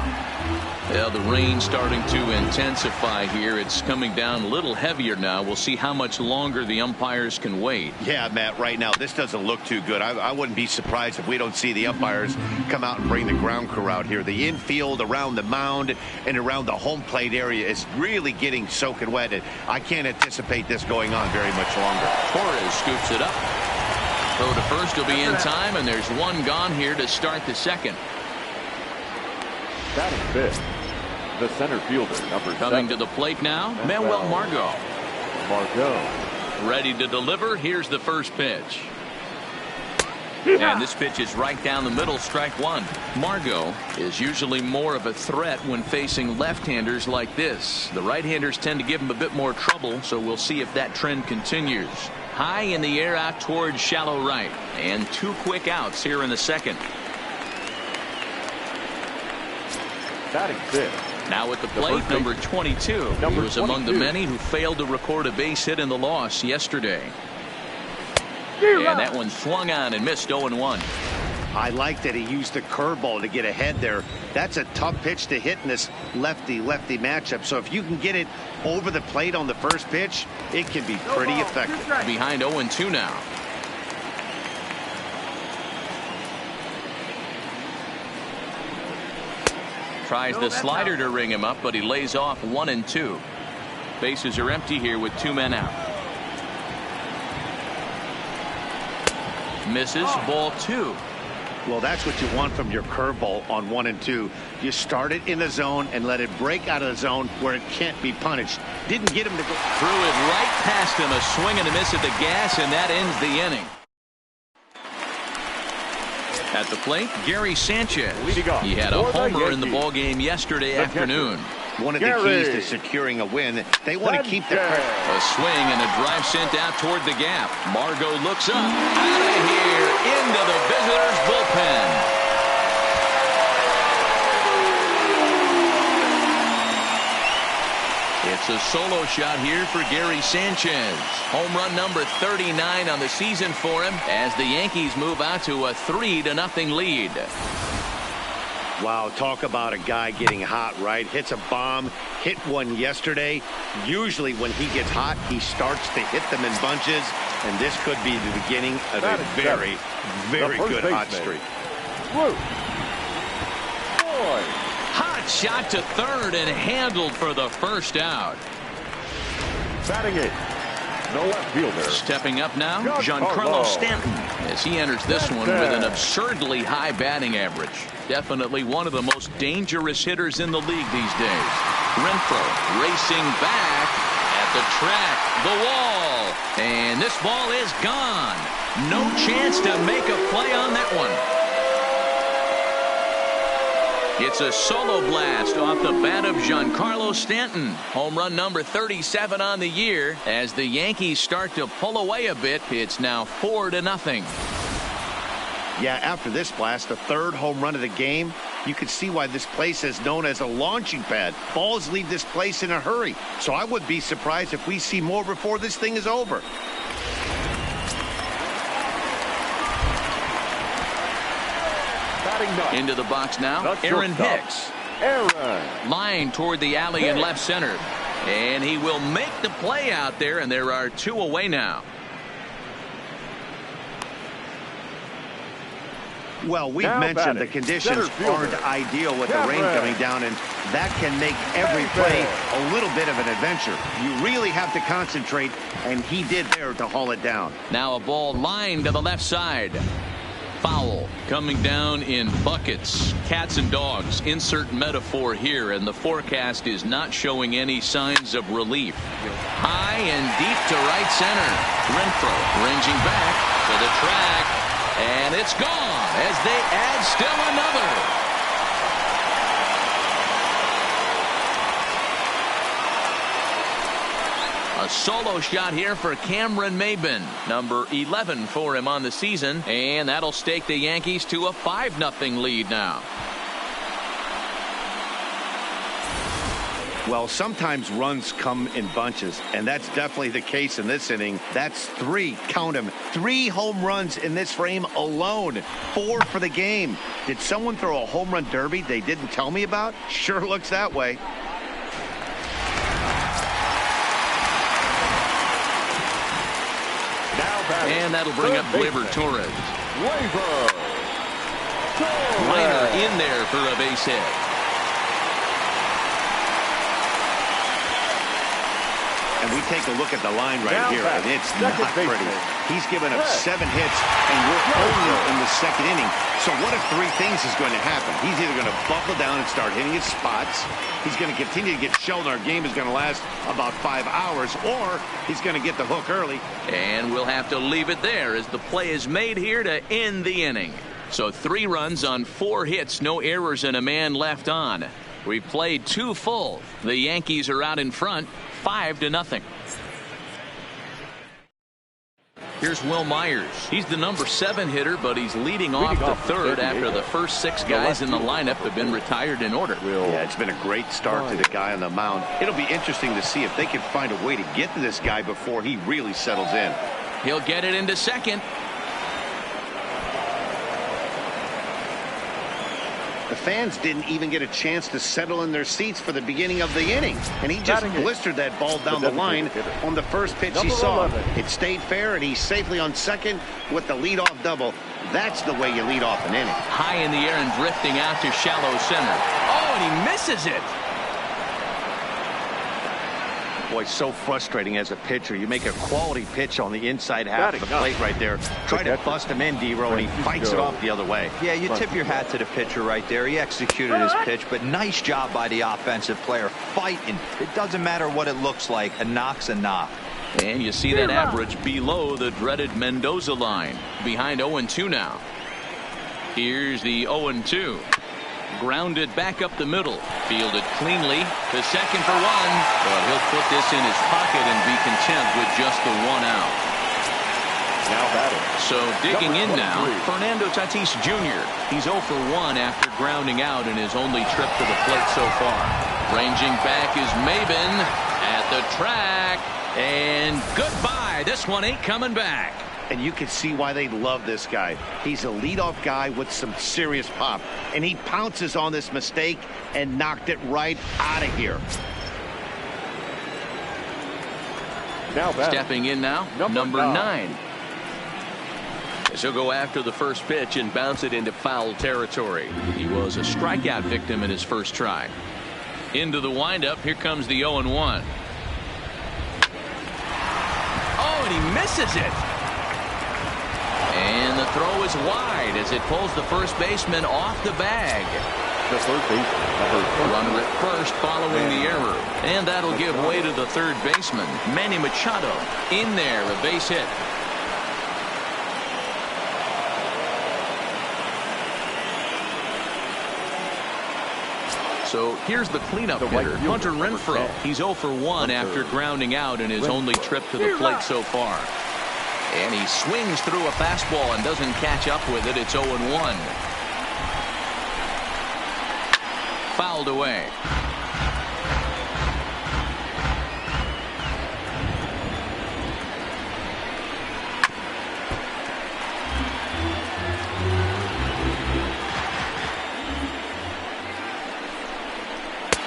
Well, the rain starting to intensify here. It's coming down a little heavier now. We'll see how much longer the umpires can wait. Yeah, Matt, right now this doesn't look too good. I wouldn't be surprised if we don't see the umpires come out and bring the ground crew out here. The infield around the mound and around the home plate area is really getting soaking wet, and I can't anticipate this going on very much longer. Torres scoops it up. Throw to first will be in time, and there's one gone here to start the second. Batting fifth, the center fielder, number 7. Coming to the plate now, Manuel Margot. Margot. Ready to deliver. Here's the first pitch. And this pitch is right down the middle, strike one. Margot is usually more of a threat when facing left-handers like this. The right-handers tend to give him a bit more trouble, so we'll see if that trend continues. High in the air out towards shallow right. And 2 quick outs here in the second. Batting fifth. Now at the plate, number 22. He was among the many who failed to record a base hit in the loss yesterday. And that one swung on and missed 0-1. I like that he used the curveball to get ahead there. That's a tough pitch to hit in this lefty-lefty matchup. So if you can get it over the plate on the first pitch, it can be pretty effective. Behind 0-2 now. Tries the slider to ring him up, but he lays off 1-2. Bases are empty here with 2 men out. Misses, ball 2. Well, that's what you want from your curveball on 1 and 2. You start it in the zone and let it break out of the zone where it can't be punished. Didn't get him to go. Threw it right past him, a swing and a miss at the gas, and that ends the inning. At the plate, Gary Sanchez. He had a homer in the ballgame yesterday afternoon. One of the keys to securing a win, they want to keep the pressure. A swing and a drive sent out toward the gap. Margot looks up, out of here, into the visitors' bullpen. It's a solo shot here for Gary Sanchez. Home run number 39 on the season for him as the Yankees move out to a 3-0 lead. Wow, talk about a guy getting hot, right? Hits a bomb, hit one yesterday. Usually when he gets hot, he starts to hit them in bunches, and this could be the beginning of a very, very good hot streak. Hot shot to third and handled for the first out. Batting it, the left fielder. Stepping up now, Giancarlo Stanton, as he enters this one with an absurdly high batting average. Definitely one of the most dangerous hitters in the league these days. Renfroe racing back at the track, the wall, and this ball is gone. No chance to make a play on that one. It's a solo blast off the bat of Giancarlo Stanton. Home run number 37 on the year. As the Yankees start to pull away a bit, it's now 4-0. Yeah, after this blast, the third home run of the game, you can see why this place is known as a launching pad. Balls leave this place in a hurry. So I would be surprised if we see more before this thing is over. Into the box now, Aaron Hicks. Line toward the alley in left center. And he will make the play out there, and there are 2 away now. Well, we've mentioned the conditions aren't ideal with the rain coming down, and that can make every play a little bit of an adventure. You really have to concentrate, and he did there to haul it down. Now a ball lined to the left side. Foul coming down in buckets. Cats and dogs, insert metaphor here, and the forecast is not showing any signs of relief. High and deep to right center. Renfroe ranging back to the track, and it's gone as they add still another. A solo shot here for Cameron Maybin, number 11 for him on the season, and that'll stake the Yankees to a 5-0 lead now. Well, sometimes runs come in bunches, and that's definitely the case in this inning. That's 3, count them, 3 home runs in this frame alone. 4 for the game. Did someone throw a home run derby they didn't tell me about? Sure looks that way. And that'll bring up Gleyber Torres. Liner in there for a base hit. And we take a look at the line right here, and it's not pretty. He's given up 7 hits, and we're only in the second inning. So what if 3 things is going to happen? He's either going to buckle down and start hitting his spots, he's going to continue to get shelled, and our game is going to last about 5 hours, or he's going to get the hook early. And we'll have to leave it there as the play is made here to end the inning. So 3 runs on 4 hits, no errors, and a man left on. We've played 2 full. The Yankees are out in front, 5-0. Here's Will Myers. He's the number 7 hitter, but he's leading off the third after the first 6 guys in the lineup have been retired in order. Yeah, it's been a great start to the guy on the mound. It'll be interesting to see if they can find a way to get to this guy before he really settles in. He'll get it into second. The fans didn't even get a chance to settle in their seats for the beginning of the inning, and he just blistered that ball down the line on the first pitch he saw. It stayed fair, and he's safely on second with the leadoff double. That's the way you lead off an inning. High in the air and drifting out to shallow center. Oh, and he misses it. Boy, so frustrating as a pitcher. You make a quality pitch on the inside half of the plate right there. Try to bust him in, D-Row, and he fights it off the other way. Yeah, you tip your hat to the pitcher right there. He executed his pitch, but nice job by the offensive player fighting. It doesn't matter what it looks like. A knock's a knock. And you see that average below the dreaded Mendoza line. Behind 0-2 now. Here's the 0-2. Grounded back up the middle. Fielded cleanly to second for 1. But he'll put this in his pocket and be content with just the 1 out. Now batting. So digging in now, Fernando Tatis Jr. He's 0 for 1 after grounding out in his only trip to the plate so far. Ranging back is Maybin at the track. And goodbye. This one ain't coming back. And you can see why they love this guy. He's a leadoff guy with some serious pop. And he pounces on this mistake and knocked it right out of here. Now stepping in now, number 9. So go after the first pitch and bounce it into foul territory. He was a strikeout victim in his first try. Into the windup. Here comes the 0-1. Oh, and he misses it. And the throw is wide as it pulls the first baseman off the bag. The third baseman, Runner at first following the error. And that'll give way to the third baseman, Manny Machado. In there, a base hit. So here's the cleanup hitter, Hunter Renfroe. He's 0 for 1 after grounding out in his only trip to the plate so far. And he swings through a fastball and doesn't catch up with it. It's 0-1. Fouled away.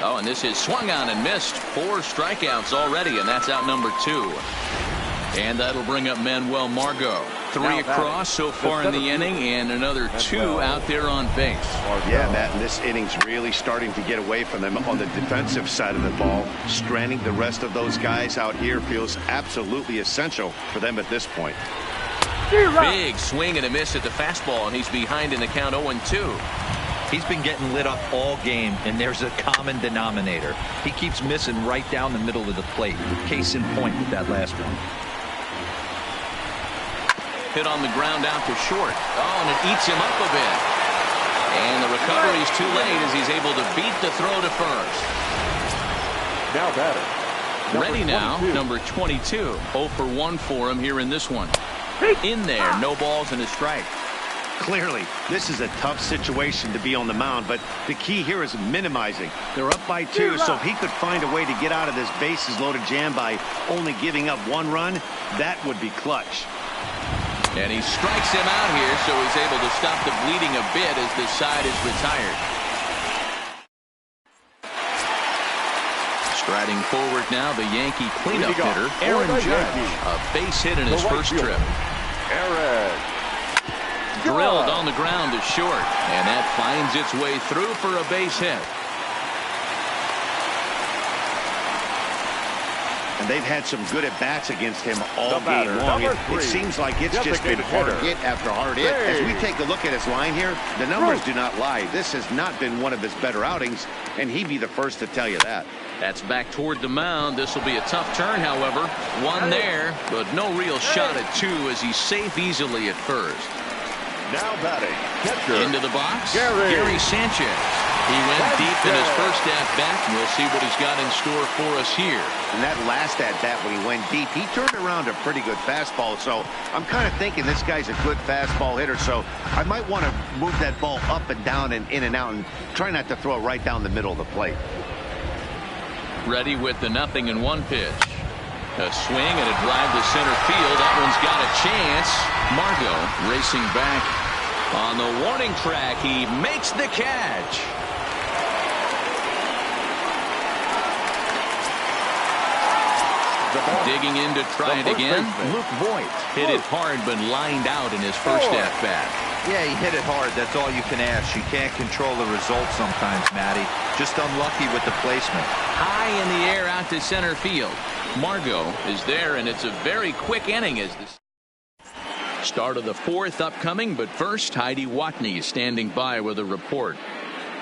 Oh, and this is swung on and missed. 4 strikeouts already, and that's out number 2. And that'll bring up Manuel Margot. 3 across so far in the inning, and another 2 out there on base. Yeah, Matt, and this inning's really starting to get away from them on the defensive side of the ball. Stranding the rest of those guys out here feels absolutely essential for them at this point. Big swing and a miss at the fastball, and he's behind in the count 0-2. He's been getting lit up all game, and there's a common denominator. He keeps missing right down the middle of the plate. Case in point with that last one. Hit on the ground out to short. Oh, and it eats him up a bit. And the recovery is too late as he's able to beat the throw to first. Now batter. Ready now, number 22. 0 for 1 for him here in this one. In there, no balls and a strike. Clearly, this is a tough situation to be on the mound, but the key here is minimizing. They're up by 2, so if he could find a way to get out of this bases-loaded jam by only giving up 1 run, that would be clutch. And he strikes him out here, so he's able to stop the bleeding a bit as this side is retired. Striding forward now, the Yankee cleanup hitter, Aaron Judge. A base hit in his first trip. Aaron. Drilled on the ground to short, and that finds its way through for a base hit. And they've had some good at-bats against him all game long. It seems like it's just been hard hit after hard hit. As we take a look at his line here, the numbers do not lie. This has not been one of his better outings, and he'd be the first to tell you that. That's back toward the mound. This will be a tough turn, however. 1 there, but no real shot at 2 as he's safe easily at first. Now batting. Catcher. Into the box, Gary Sanchez. He went deep in his first at-bat, and we'll see what he's got in store for us here. And that last at-bat when he went deep, he turned around a pretty good fastball. So I'm kind of thinking this guy's a good fastball hitter. So I might want to move that ball up and down and in and out and try not to throw it right down the middle of the plate. Ready with the 0-1 pitch. A swing and a drive to center field. That one's got a chance. Margot racing back on the warning track. He makes the catch. Digging in to try it again. Luke Voigt. Hit it hard but lined out in his first at-bat. Yeah, he hit it hard. That's all you can ask. You can't control the result sometimes, Matty. Just unlucky with the placement. High in the air out to center field. Margot is there, and it's a very quick inning as the start of the 4th upcoming. But first, Heidi Watney standing by with a report.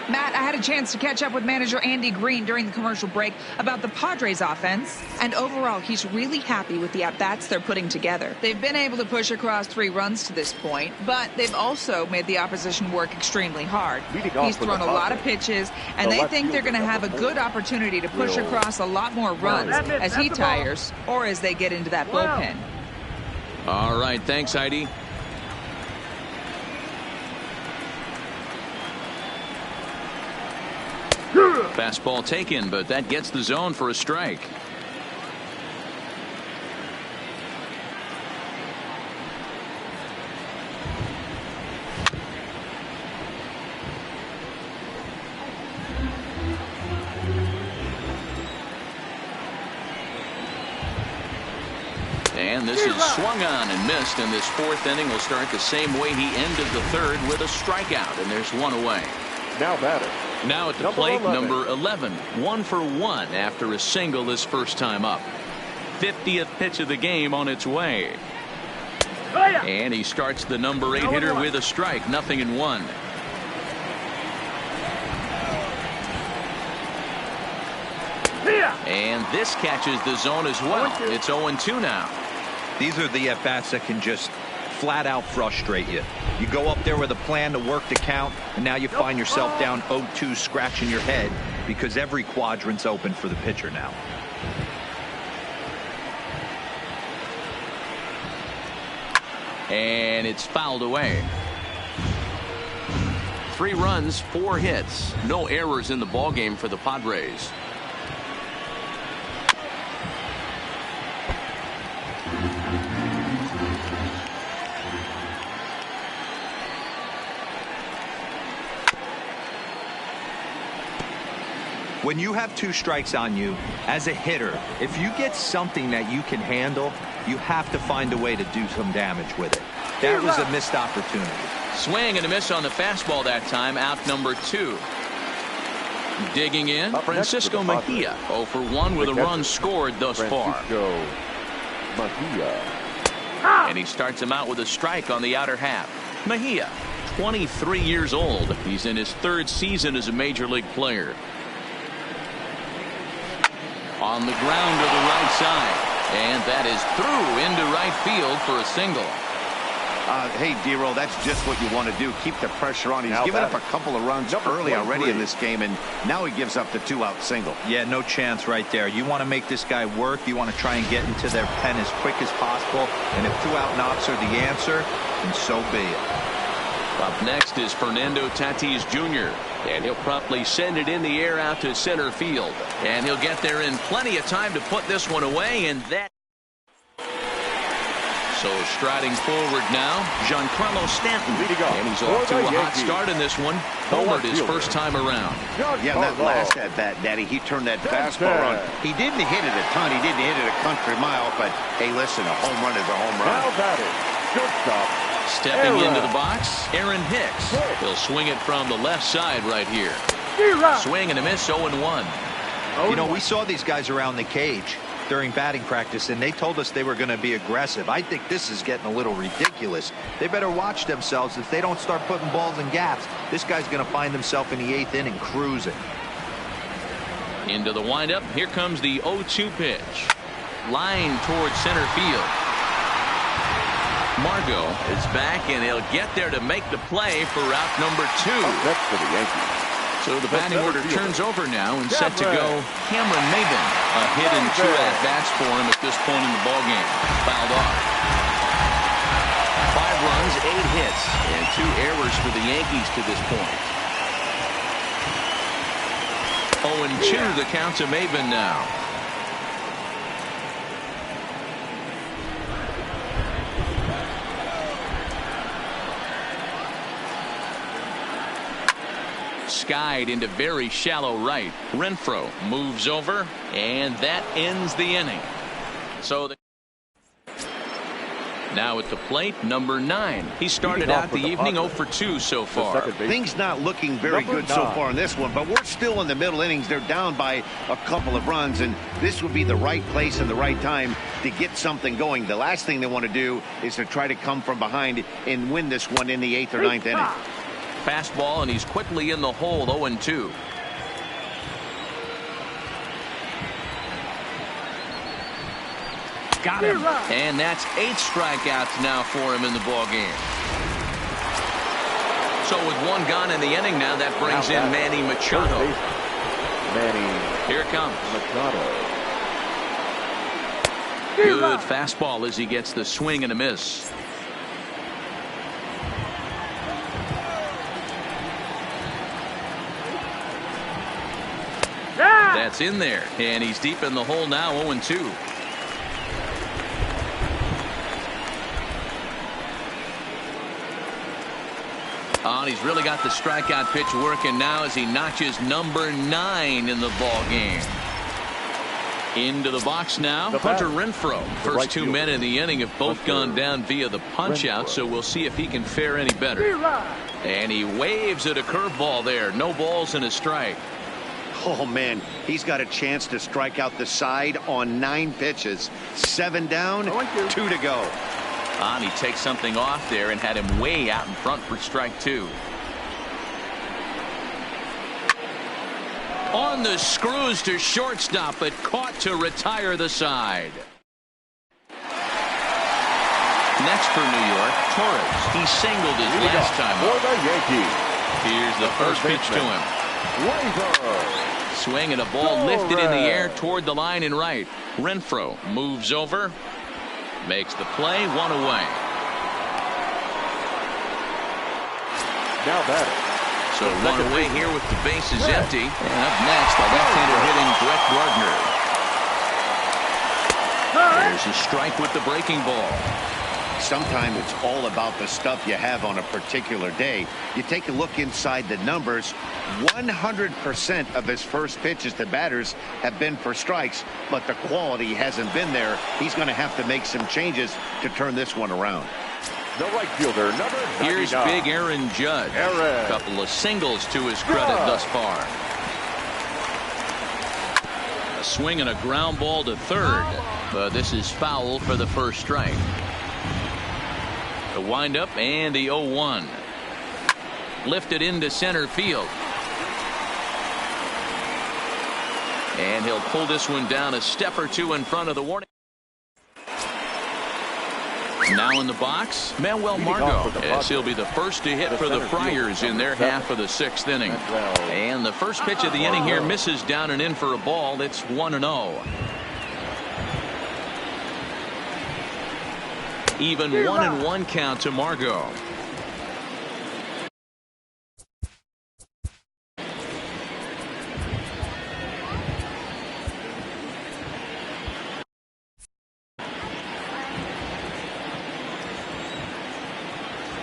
Matt, I had a chance to catch up with manager Andy Green during the commercial break about the Padres offense, and overall he's really happy with the at-bats they're putting together. They've been able to push across 3 runs to this point, but they've also made the opposition work extremely hard. He's thrown a lot of pitches, and they think they're going to have a good opportunity to push across a lot more runs as he tires or as they get into that bullpen. All right, thanks, Heidi. Fastball taken, but that gets the zone for a strike. And this is swung on and missed, and this fourth inning will start the same way he ended the third, with a strikeout, and there's one away. Now batter. Now at the plate, number 11. 1 for 1 after a single his first time up. 50th pitch of the game on its way. And he starts the number 8 hitter with a strike. 0-1. And this catches the zone as well. It's 0-2 now. These are the at-bats that can just flat out frustrate you. You go up there with a plan to work the count, and now you find yourself down 0-2, scratching your head because every quadrant's open for the pitcher now. And it's fouled away. 3 runs, 4 hits, no errors in the ballgame for the Padres. When you have 2 strikes on you, as a hitter, if you get something that you can handle, you have to find a way to do some damage with it. That was a missed opportunity. Swing and a miss on the fastball that time. Out number 2. Digging in, Francisco Mejia. 0 for 1 with a run scored thus far. And he starts him out with a strike on the outer half. Mejia, 23 years old. He's in his 3rd season as a major league player. On the ground to the right side, and that is through into right field for a single. Hey, D-Roll, that's just what you want to do. Keep the pressure on. He's given up a couple of runs early already in this game, and now he gives up the 2-out single. Yeah, no chance right there. You want to make this guy work. You want to try and get into their pen as quick as possible, and if 2-out knocks are the answer, then so be it. Up next is Fernando Tatis Jr., and he'll promptly send it in the air out to center field, and he'll get there in plenty of time to put this one away. And that, so striding forward now, Giancarlo Stanton, and he's off to a hot start in this one. Homered his first time around. Yeah, that last at bat, Daddy, he turned that fastball on. He didn't hit it a ton. He didn't hit it a country mile, but hey, listen, a home run is a home run. Now batting, shortstop. Stepping into the box, Aaron Hicks. He'll swing it from the left side right here. Swing and a miss, 0-1. You know, we saw these guys around the cage during batting practice, and they told us they were going to be aggressive. I think this is getting a little ridiculous. They better watch themselves. If they don't start putting balls in gaps, this guy's going to find himself in the 8th inning cruising. Into the windup. Here comes the 0-2 pitch. Line towards center field. Margot is back, and he'll get there to make the play for out number 2. Next for the Yankees. So the batting order turns over now, and set to go Cameron Maybin. A hit and 2 at-bats for him at this point in the ballgame. Fouled off. 5 runs, 8 hits, and 2 errors for the Yankees to this point. 0-2 the count to Maybin now. Skied into very shallow right. Renfroe moves over, and that ends the inning. So now at the plate, number 9. He started out the evening 0 for 2 so far. Things not looking very good so far in this one, but we're still in the middle innings. They're down by a couple of runs, and this would be the right place and the right time to get something going. The last thing they want to do is to try to come from behind and win this one in the 8th or 9th inning. Fastball, and he's quickly in the hole. 0-2. Got him. And that's 8 strikeouts now for him in the ball game. So with 1 gone in the inning now, that brings in Manny Machado. Here it comes. Good fastball as he gets the swing and a miss. That's in there, and he's deep in the hole now. 0-2. Oh, and he's really got the strikeout pitch working now as he notches number 9 in the ball game. Into the box now, The Hunter batter, Renfroe. the First right two fielder, men in the inning have both Hunter gone down via the punch-out, Renfroe. so we'll see if he can fare any better. And he waves at a curveball there. No balls and a strike. Oh, man, he's got a chance to strike out the side on 9 pitches. 7 down, 2 to go. He takes something off there and had him way out in front for strike 2. On the screws to shortstop, but caught to retire the side. Next for New York, Torres. He singled his last time for up. the Yankees. Here's the first pitch to him. Laser. Swing and a ball lifted in the air toward the line and right. Renfroe moves over, makes the play, 1 away. Now batter. So 1 away here with the bases empty. And up next, the left-hander hitting Brett Gardner. There's a strike with the breaking ball. Sometimes it's all about the stuff you have on a particular day. You take a look inside the numbers. 100% of his first pitches to batters have been for strikes, but the quality hasn't been there. He's going to have to make some changes to turn this one around. The right fielder, number 99. Here's big Aaron Judge. A couple of singles to his credit thus far. A swing and a ground ball to third. But this is foul for the first strike. The windup and the 0-1. Lifted into center field. And he'll pull this one down a step or two in front of the warning. Now in the box, Manuel Margot, as he'll be the first to hit for the Friars in their half of the 6th inning. And the first pitch of the inning here misses down and in for a ball. It's 1-0. Even 1-1 count to Margot.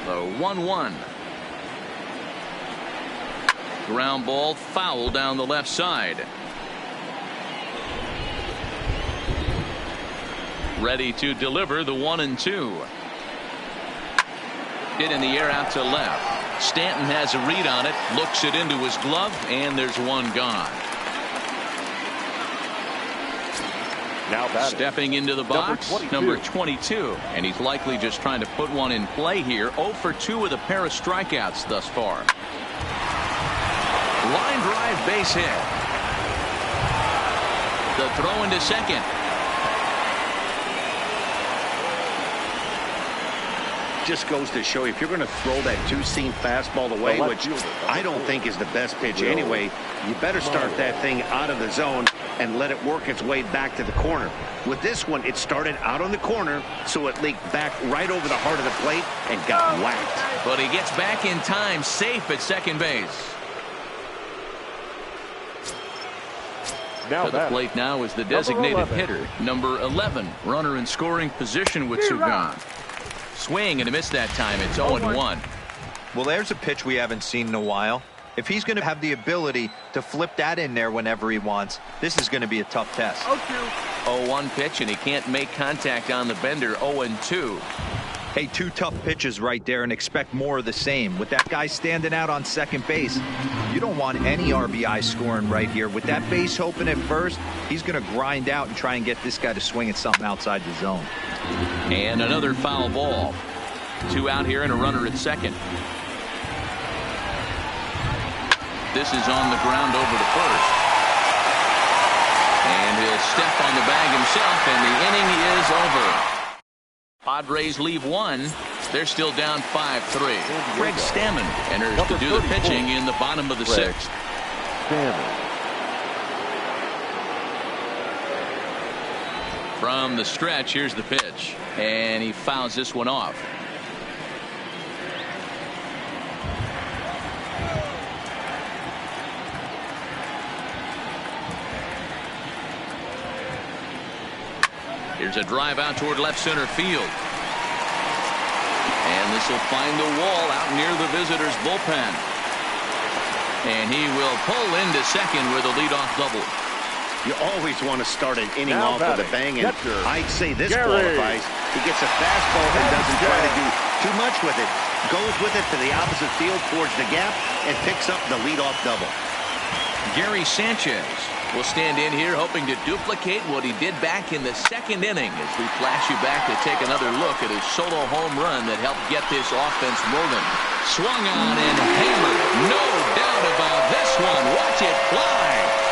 The 1-1. Ground ball foul down the left side. Ready to deliver the 1-2. Hit in the air out to left. Stanton has a read on it, looks it into his glove, and there's one gone. Now batting. Stepping into the box, number 22. And he's likely just trying to put one in play here. 0 for 2 with a pair of strikeouts thus far. Line drive base hit. The throw into second. Just goes to show you, if you're going to throw that 2-seam fastball away, which I don't think is the best pitch anyway, you better start that thing out of the zone and let it work its way back to the corner. With this one, it started out on the corner, so it leaked back right over the heart of the plate and got whacked. But he gets back in time, safe at second base. Now To the plate now is the designated hitter, number 11. Runner in scoring position with two gone. Swing and a miss that time. It's 0-1. Well, there's a pitch we haven't seen in a while. If he's going to have the ability to flip that in there whenever he wants, this is going to be a tough test. 0-1 pitch, and he can't make contact on the bender. 0-2. Hey, 2 tough pitches right there, and expect more of the same. With that guy standing out on second base, you don't want any RBI scoring right here. With that base open at first, he's going to grind out and try and get this guy to swing at something outside the zone. And another foul ball. 2 out here and a runner at second. This is on the ground over to first. And he'll step on the bag himself, and the inning is over. Padres leave 1. They're still down 5-3. Craig Stammen enters to do the pitching in the bottom of the 6th. From the stretch, here's the pitch. And he fouls this one off. Here's a drive out toward left center field. And this will find the wall out near the visitors' bullpen. And he will pull into second with a leadoff double. You always want to start an inning Now off with a bang, and I'd say this qualifies. He gets a fastball and doesn't try to do too much with it. Goes with it to the opposite field towards the gap and picks up the leadoff double. Gary Sanchez will stand in here hoping to duplicate what he did back in the second inning as we flash you back to take another look at his solo home run that helped get this offense rolling. Swung on and hammered. No doubt about this one. Watch it fly.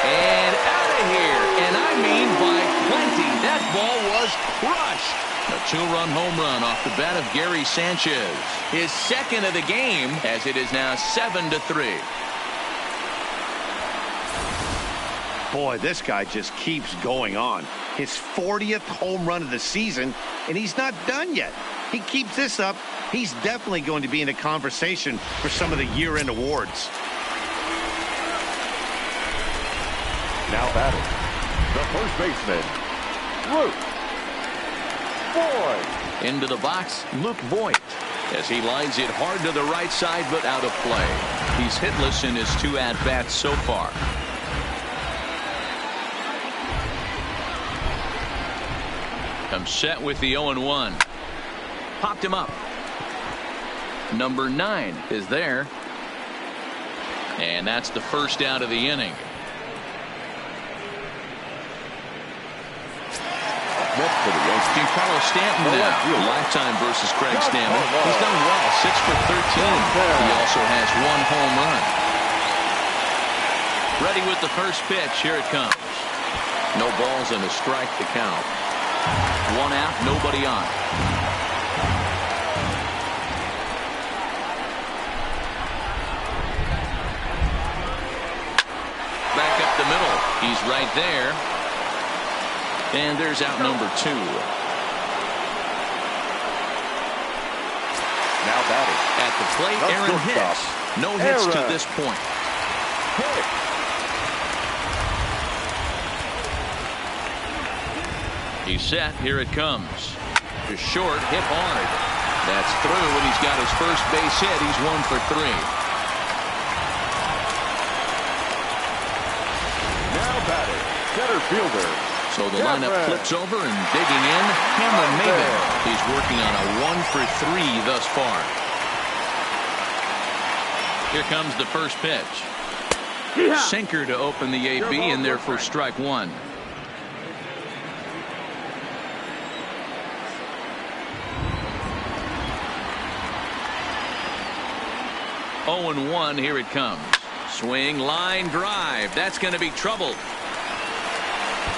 And out of here. And I mean by plenty. That ball was crushed. A two-run home run off the bat of Gary Sanchez. His second of the game as it is now 7-3. Boy, this guy just keeps going on. His 40th home run of the season, and he's not done yet. He keeps this up, he's definitely going to be in a conversation for some of the year-end awards. Now batting, the first baseman, Luke Voigt. Into the box, Luke Voigt, as he lines it hard to the right side, but out of play. He's hitless in his 2 at-bats so far. Comes set with the 0-1. Popped him up. Number 9 is there. And that's the first out of the inning. Next for the Yankees, Giancarlo Stanton now. Lifetime versus Craig Stammen. He's done well, 6 for 13. He also has 1 home run. Ready with the first pitch. Here it comes. No balls and a strike to count. 1 out, nobody on. Back up the middle. He's right there. And there's out number 2. now batting. At the plate, Aaron Hicks. No hits to this point. He's set. Here it comes. To short, hit hard. That's through, and he's got his first base hit. He's 1 for 3. Now batting, center fielder. So the lineup flips over, and digging in, Cameron Maybin. He's working on a 1 for 3 thus far. Here comes the first pitch. Sinker to open the AB, and there for strike 1. 0-1, here it comes. Swing, line, drive. That's going to be trouble.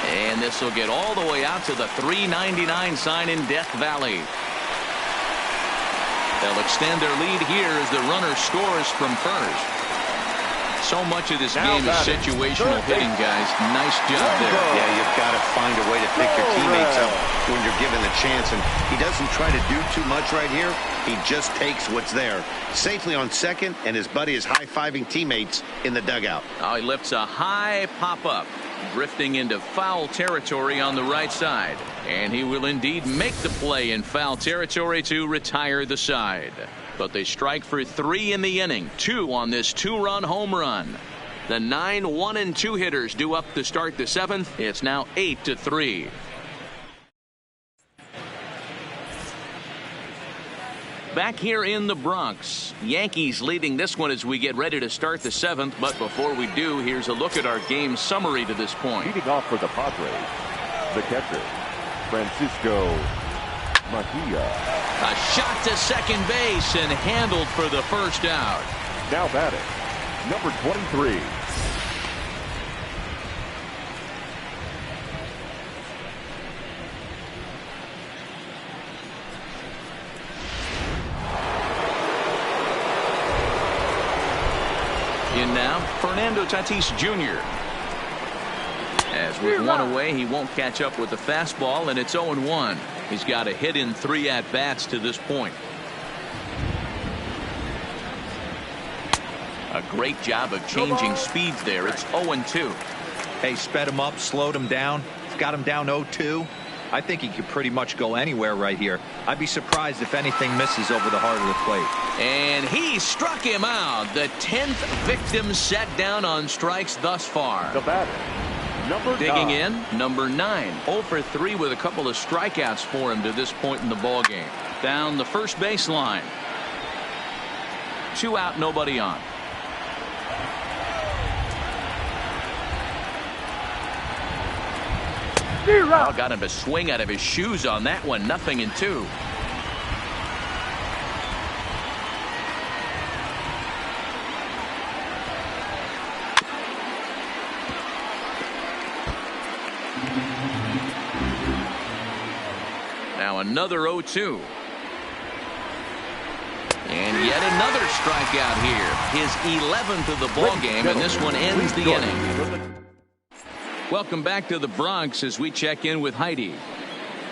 And this will get all the way out to the 399 sign in Death Valley. They'll extend their lead here as the runner scores from first. So much of this game is situational hitting, guys. Nice job there. Yeah, you've got to find a way to pick your teammates up when you're given the chance. And he doesn't try to do too much right here. He just takes what's there. Safely on second, and his buddy is high-fiving teammates in the dugout. Oh, he lifts a high pop-up, drifting into foul territory on the right side. And he will indeed make the play in foul territory to retire the side. But they strike for 3 in the inning, 2 on this 2-run home run. The 9 1-2 hitters due up to start the 7th. It's now 8-3. Back here in the Bronx, Yankees leading this one as we get ready to start the 7th. But before we do, here's a look at our game summary to this point. Leading off for the Padres, the catcher, Francisco Mejia. A shot to second base and handled for the first out. Now batting, number 23. In now, Fernando Tatis Jr. As with 1 away, he won't catch up with the fastball, and it's 0-1. He's got a hit in 3 at-bats to this point. A great job of changing speeds there. It's 0-2. Hey, sped him up, slowed him down, got him down 0-2. I think he could pretty much go anywhere right here. I'd be surprised if anything misses over the heart of the plate. And he struck him out. The 10th victim set down on strikes thus far. The batter, Digging in, number 9. 0 for 3 with a couple of strikeouts for him to this point in the ball game. Down the first baseline. 2 out, nobody on. Oh, got him to swing out of his shoes on that one. 0-2. Now another 0-2. And yet another strikeout here. His 11th of the ball game, and this one ends the inning. Welcome back to the Bronx as we check in with Heidi.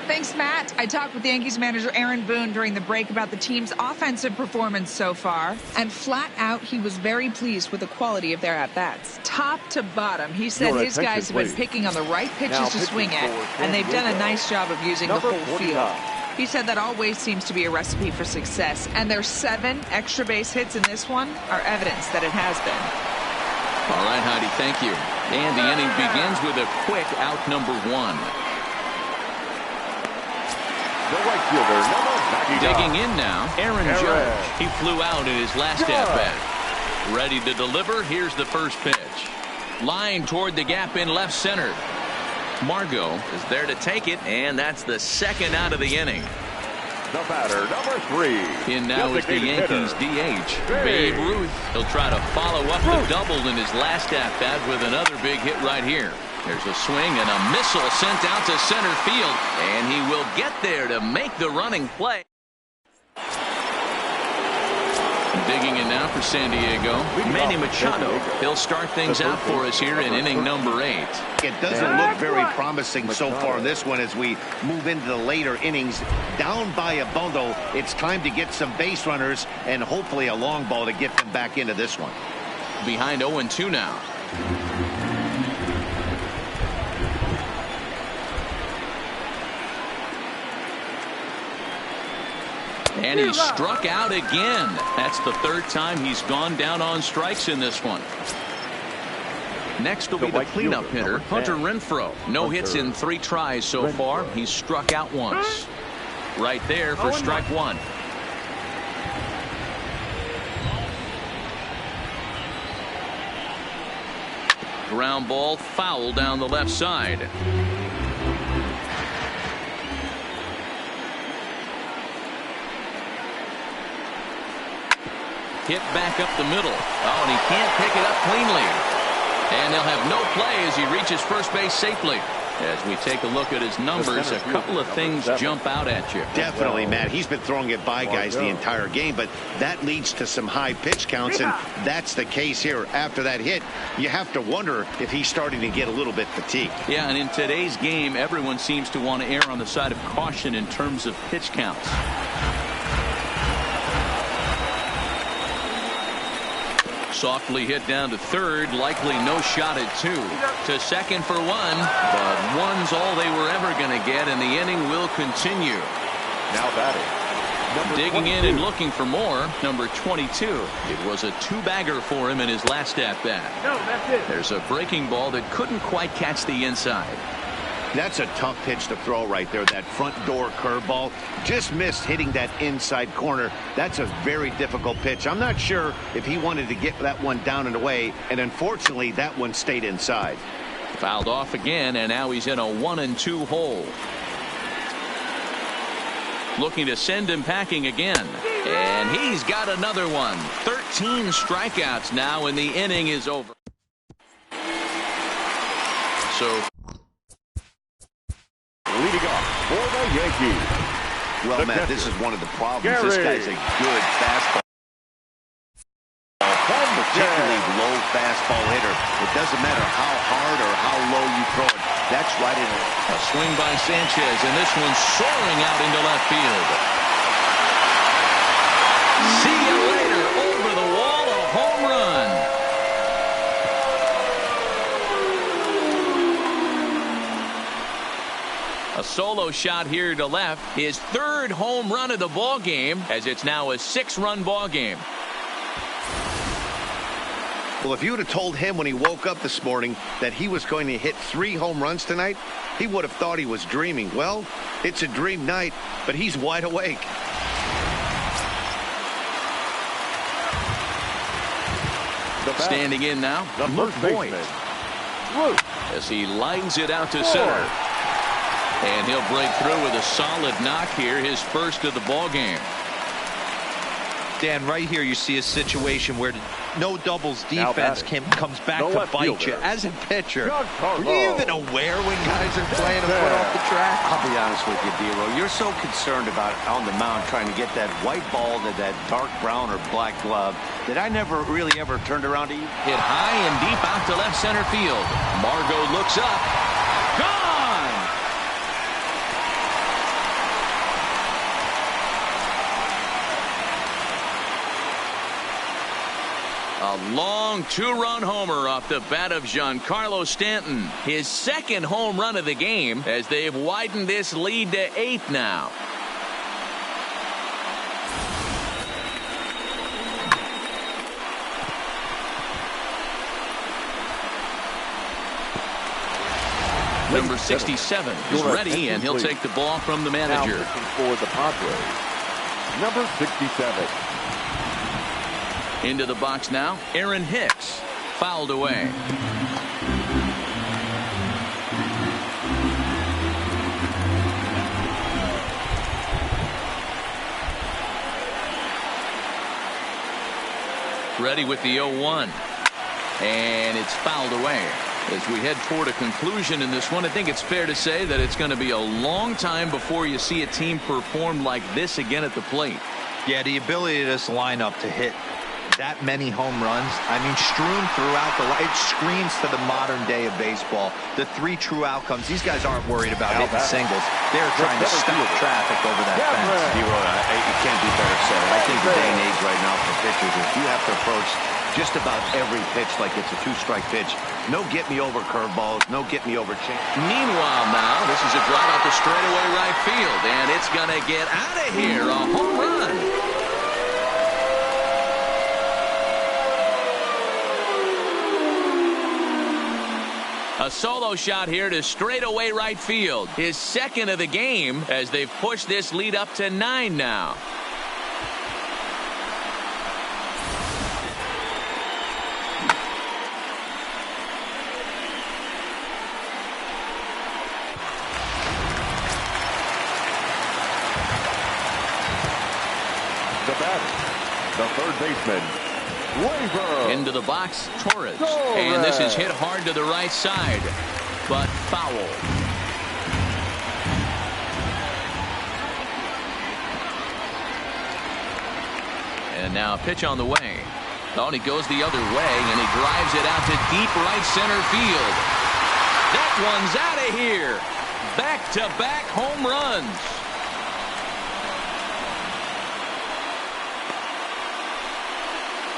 Thanks, Matt. I talked with Yankees manager Aaron Boone during the break about the team's offensive performance so far, and flat out, he was very pleased with the quality of their at-bats. Top to bottom, he said his guys have been picking on the right pitches to swing at, and they've done a nice job of using the whole field. He said that always seems to be a recipe for success, and their 7 extra base hits in this one are evidence that it has been. All right, Heidi, thank you. And the inning begins with a quick out number 1. The right fielder, Digging in now, Aaron Judge. He flew out in his last at-bat. Ready to deliver. Here's the first pitch. Line toward the gap in left center. Margot is there to take it, and that's the 2nd out of the inning. The batter, number 3. In now is the Yankees DH, Babe Ruth. He'll try to follow up the double in his last at-bat with another big hit right here. There's a swing and a missile sent out to center field, and he will get there to make the running play. Digging in now for San Diego, Manny Machado. He'll start things out for us here in inning number 8. It doesn't look very promising so far in this one as we move into the later innings. Down by a bundle, it's time to get some base runners and hopefully a long ball to get them back into this one. Behind 0-2 now. And he struck out again. That's the 3rd time he's gone down on strikes in this one. Next will be the cleanup hitter, Hunter Renfroe. No hits in 3 tries so far. He's struck out once. Right there for strike 1. Ground ball foul down the left side. Hit back up the middle. Oh, and he can't pick it up cleanly. And they'll have no play as he reaches first base safely. As we take a look at his numbers, a couple of things jump out at you. Definitely, Matt. He's been throwing it by guys the entire game, but that leads to some high pitch counts, and that's the case here. After that hit, you have to wonder if he's starting to get a little bit fatigued. Yeah, and in today's game, everyone seems to want to err on the side of caution in terms of pitch counts. Softly hit down to 3rd, likely no shot at 2. To 2nd for 1, but 1's all they were ever going to get, and the inning will continue. Now batting. Digging in and looking for more, number 22. It was a 2-bagger for him in his last at-bat. No, that's it. There's a breaking ball that couldn't quite catch the inside. That's a tough pitch to throw right there. That front door curveball just missed hitting that inside corner. That's a very difficult pitch. I'm not sure if he wanted to get that one down and away, and unfortunately that one stayed inside. Fouled off again, and now he's in a 1-2 hole. Looking to send him packing again, and he's got another one. 13 strikeouts now, and the inning is over. So Leading off for the Yankees. Well, Matt, this is one of the problems. This guy's a good fastball, particularly low fastball hitter. It doesn't matter how hard or how low you throw it. That's right in it. A swing by Sanchez, and this one's soaring out into left field. See you later. Over the wall, a home run. A solo shot here to left. His 3rd home run of the ball game, as it's now a 6-run ball game. The leading off for the Yankees. Well met, this is one of the problems. This guy's a good fastball, particularly low fastball hitter. It doesn't matter how hard or how low you throw it. That's right in it. A swing by Sanchez, and this one's soaring out into left field. See you later. Over the wall, a home run. A solo shot here to left. His 3rd home run of the ball game, as it's now a 6-run ball game. Well, if you would have told him when he woke up this morning that he was going to hit 3 home runs tonight, he would have thought he was dreaming. Well, it's a dream night, but he's wide awake. Standing in now, Luke Voigt. As he lines it out to center. And he'll break through with a solid knock here, his first of the ball game. Dan, right here you see a situation where no doubles defense comes back to bite you. As a pitcher, are you even aware when guys are playing a foot off the track? I'll be honest with you, D-Roll. You're so concerned about on the mound trying to get that white ball to that dark brown or black glove that I never really ever turned around to you. Hit high and deep out to left center field. Margot looks up. Gone! A long 2-run homer off the bat of Giancarlo Stanton. His second home run of the game as they've widened this lead to 8 now. Number 67 is ready, and he'll take the ball from the manager. For the Padres, number 67. Into the box now, Aaron Hicks. Fouled away. Ready with the 0-1. And it's fouled away. As we head toward a conclusion in this one, I think it's fair to say that it's going to be a long time before you see a team perform like this again at the plate. Yeah, the ability of this lineup to hit that many home runs, I mean, strewn throughout it screams to the modern day of baseball. The 3 true outcomes. These guys aren't worried about hitting singles. They're trying to stop traffic over that fence. You can't be better said. I think the day and age right now for pitchers is you have to approach just about every pitch like it's a 2-strike pitch. No get me over curveballs, no get me over change. Meanwhile now, this is a drive out to straightaway right field, and it's going to get out of here. A home run. A solo shot here to straightaway right field. His second of the game as they've pushed this lead up to 9 now. The batter, the third baseman, Waiver. Into the box, Torres. And this is hit hard to the right side, but foul. And now a pitch on the way. Oh, and he goes the other way, and he drives it out to deep right center field. That one's out of here. Back-to-back home runs.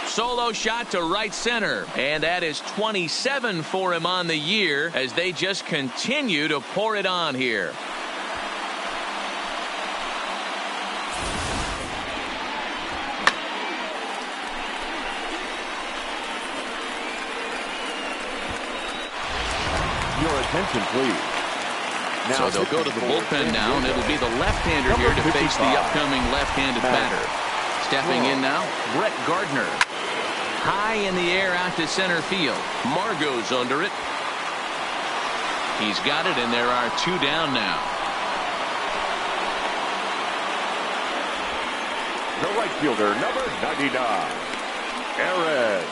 Solo shot to right center, and that is 27 for him on the year as they just continue to pour it on here. Your attention, please. Now, so they'll go to the bullpen now, and it'll be the left-hander here to face the upcoming left-handed batter. Stepping in now, Brett Gardner. High in the air out to center field. Margot's under it. He's got it, and there are 2 down now. The right fielder, number 99, Aaron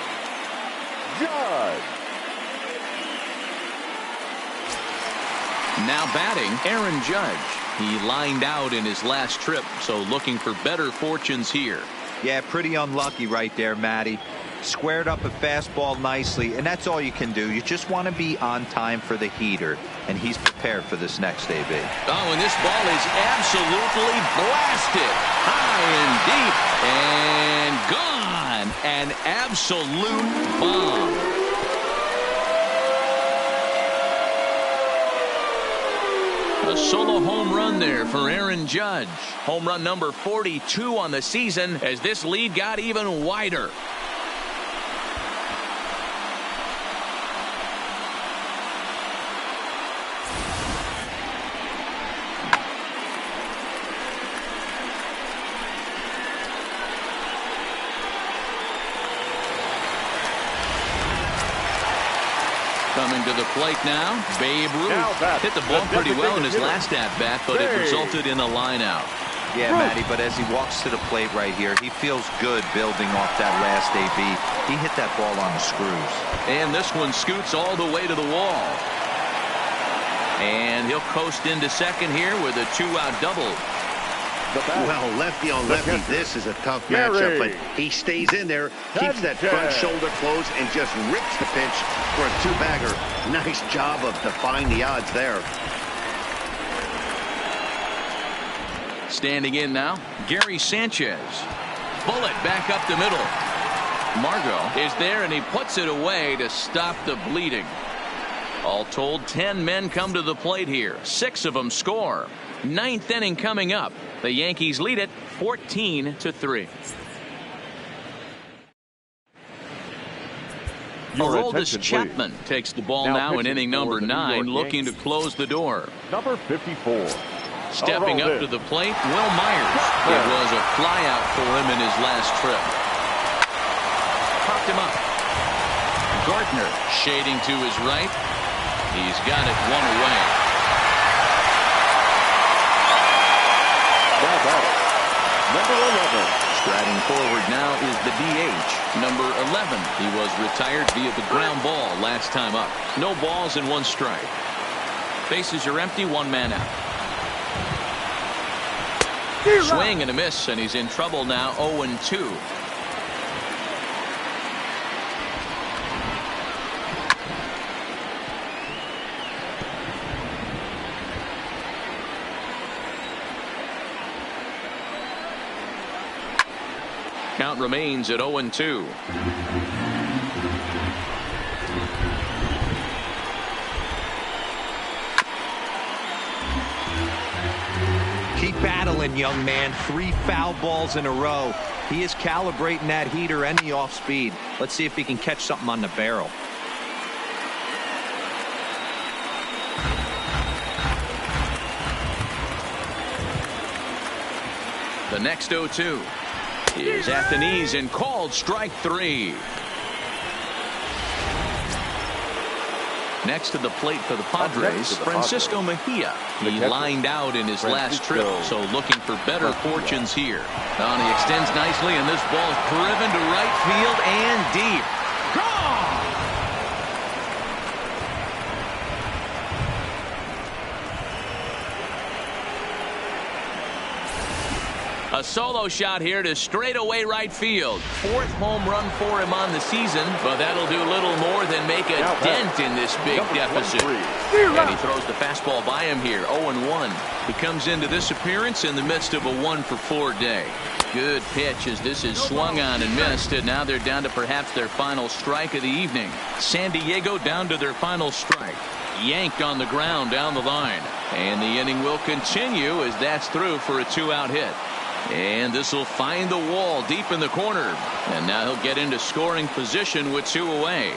Judge. Now batting, Aaron Judge. He lined out in his last trip, so looking for better fortunes here. Yeah, pretty unlucky right there, Matty. Squared up a fastball nicely, and that's all you can do. You just want to be on time for the heater, and he's prepared for this next AB. Oh, and this ball is absolutely blasted. High and deep, and gone. An absolute bomb. A solo home run there for Aaron Judge. Home run number 42 on the season as this lead got even wider. Coming to the plate now, Babe Ruth. Hit the ball pretty well in his last at-bat, but it resulted in a line-out. Yeah, Matty, but as he walks to the plate right here, he feels good building off that last AB. He hit that ball on the screws. And this one scoots all the way to the wall. And he'll coast into second here with a 2-out double. Well, lefty on lefty, this is a tough matchup, but he stays in there, keeps that front shoulder closed, and just rips the pitch for a two-bagger. Nice job of defying the odds there. Standing in now, Gary Sanchez. Bullet back up the middle. Margot is there, and he puts it away to stop the bleeding. All told, 10 men come to the plate here. 6 of them score. 9th inning coming up. The Yankees lead it 14-3. Aroldis Chapman takes the ball now in inning number 9, looking to close the door. Number 54. Stepping up to the plate, Will Myers. It was a flyout for him in his last trip. Popped him up. Gardner shading to his right. He's got it one away. Now batting, number 11. Striding forward now is the DH, number 11. He was retired via the ground ball last time up. No balls and 1 strike. Bases are empty, 1 man out. Swing and a miss, and he's in trouble now, 0-2. Count remains at 0-2. Keep battling, young man. 3 foul balls in a row. He is calibrating that heater and the off speed. Let's see if he can catch something on the barrel. The next 0-2 is at the knees and called strike 3. Next to the plate for the Padres, Francisco Mejia. He lined out in his last trip, so looking for better fortunes here. And he extends nicely, and this ball is driven to right field and deep. Gone! A solo shot here to straightaway right field. 4th home run for him on the season, but that'll do little more than make a dent in this big deficit. And he throws the fastball by him here, 0-1. He comes into this appearance in the midst of a 1-for-4 day. Good pitch as this is swung on and missed, and now they're down to perhaps their final strike of the evening. San Diego down to their final strike. Yanked on the ground down the line. And the inning will continue as that's through for a 2-out hit. And this will find the wall deep in the corner. And now he'll get into scoring position with 2 away.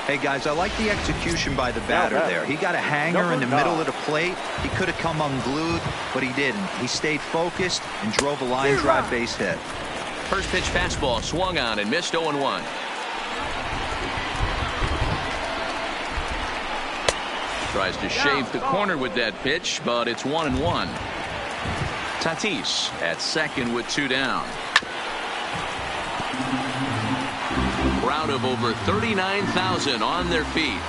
Hey, guys, I like the execution by the batter there. He got a hanger in the middle of the plate. He could have come unglued, but he didn't. He stayed focused and drove a line drive base hit. First pitch fastball swung on and missed 0-1. Tries to shave the corner with that pitch, but it's 1-1. Tatis at second with 2 down. Crowd of over 39,000 on their feet.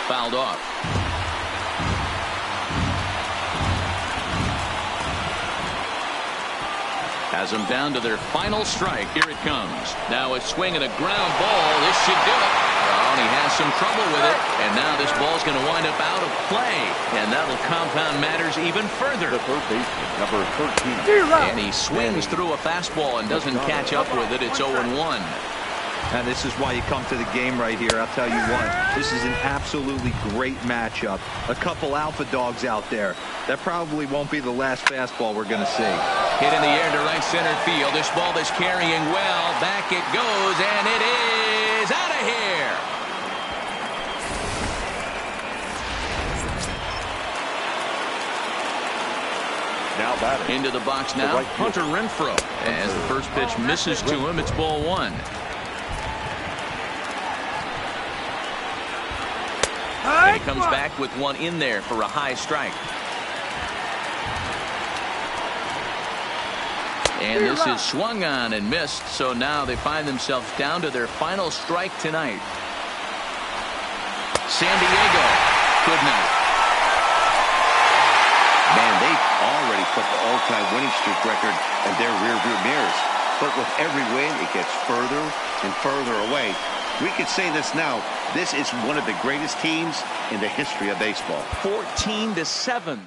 Fouled off. Has them down to their final strike. Here it comes. Now a swing and a ground ball. This should do it. Well, he has some trouble with it. And now this ball's going to wind up out of play. And that'll compound matters even further. The third baseman, number 13. And he swings through a fastball and doesn't catch up with it. It's 0-1. And this is why you come to the game right here. I'll tell you what, this is an absolutely great matchup. A couple alpha dogs out there. That probably won't be the last fastball we're going to see. Hit in the air to right center field. This ball is carrying well. Back it goes, and it is out of here. Now batter. Into the box now, right Hunter Renfroe. As the first pitch misses to him, it's ball one. And he comes back with one in there for a high strike. And this is swung on and missed, so now they find themselves down to their final strike tonight. San Diego could not. Man, they've already put the all-time winning streak record in their rearview mirrors. But with every win, it gets further and further away. We could say this now. This is one of the greatest teams in the history of baseball. 14-7.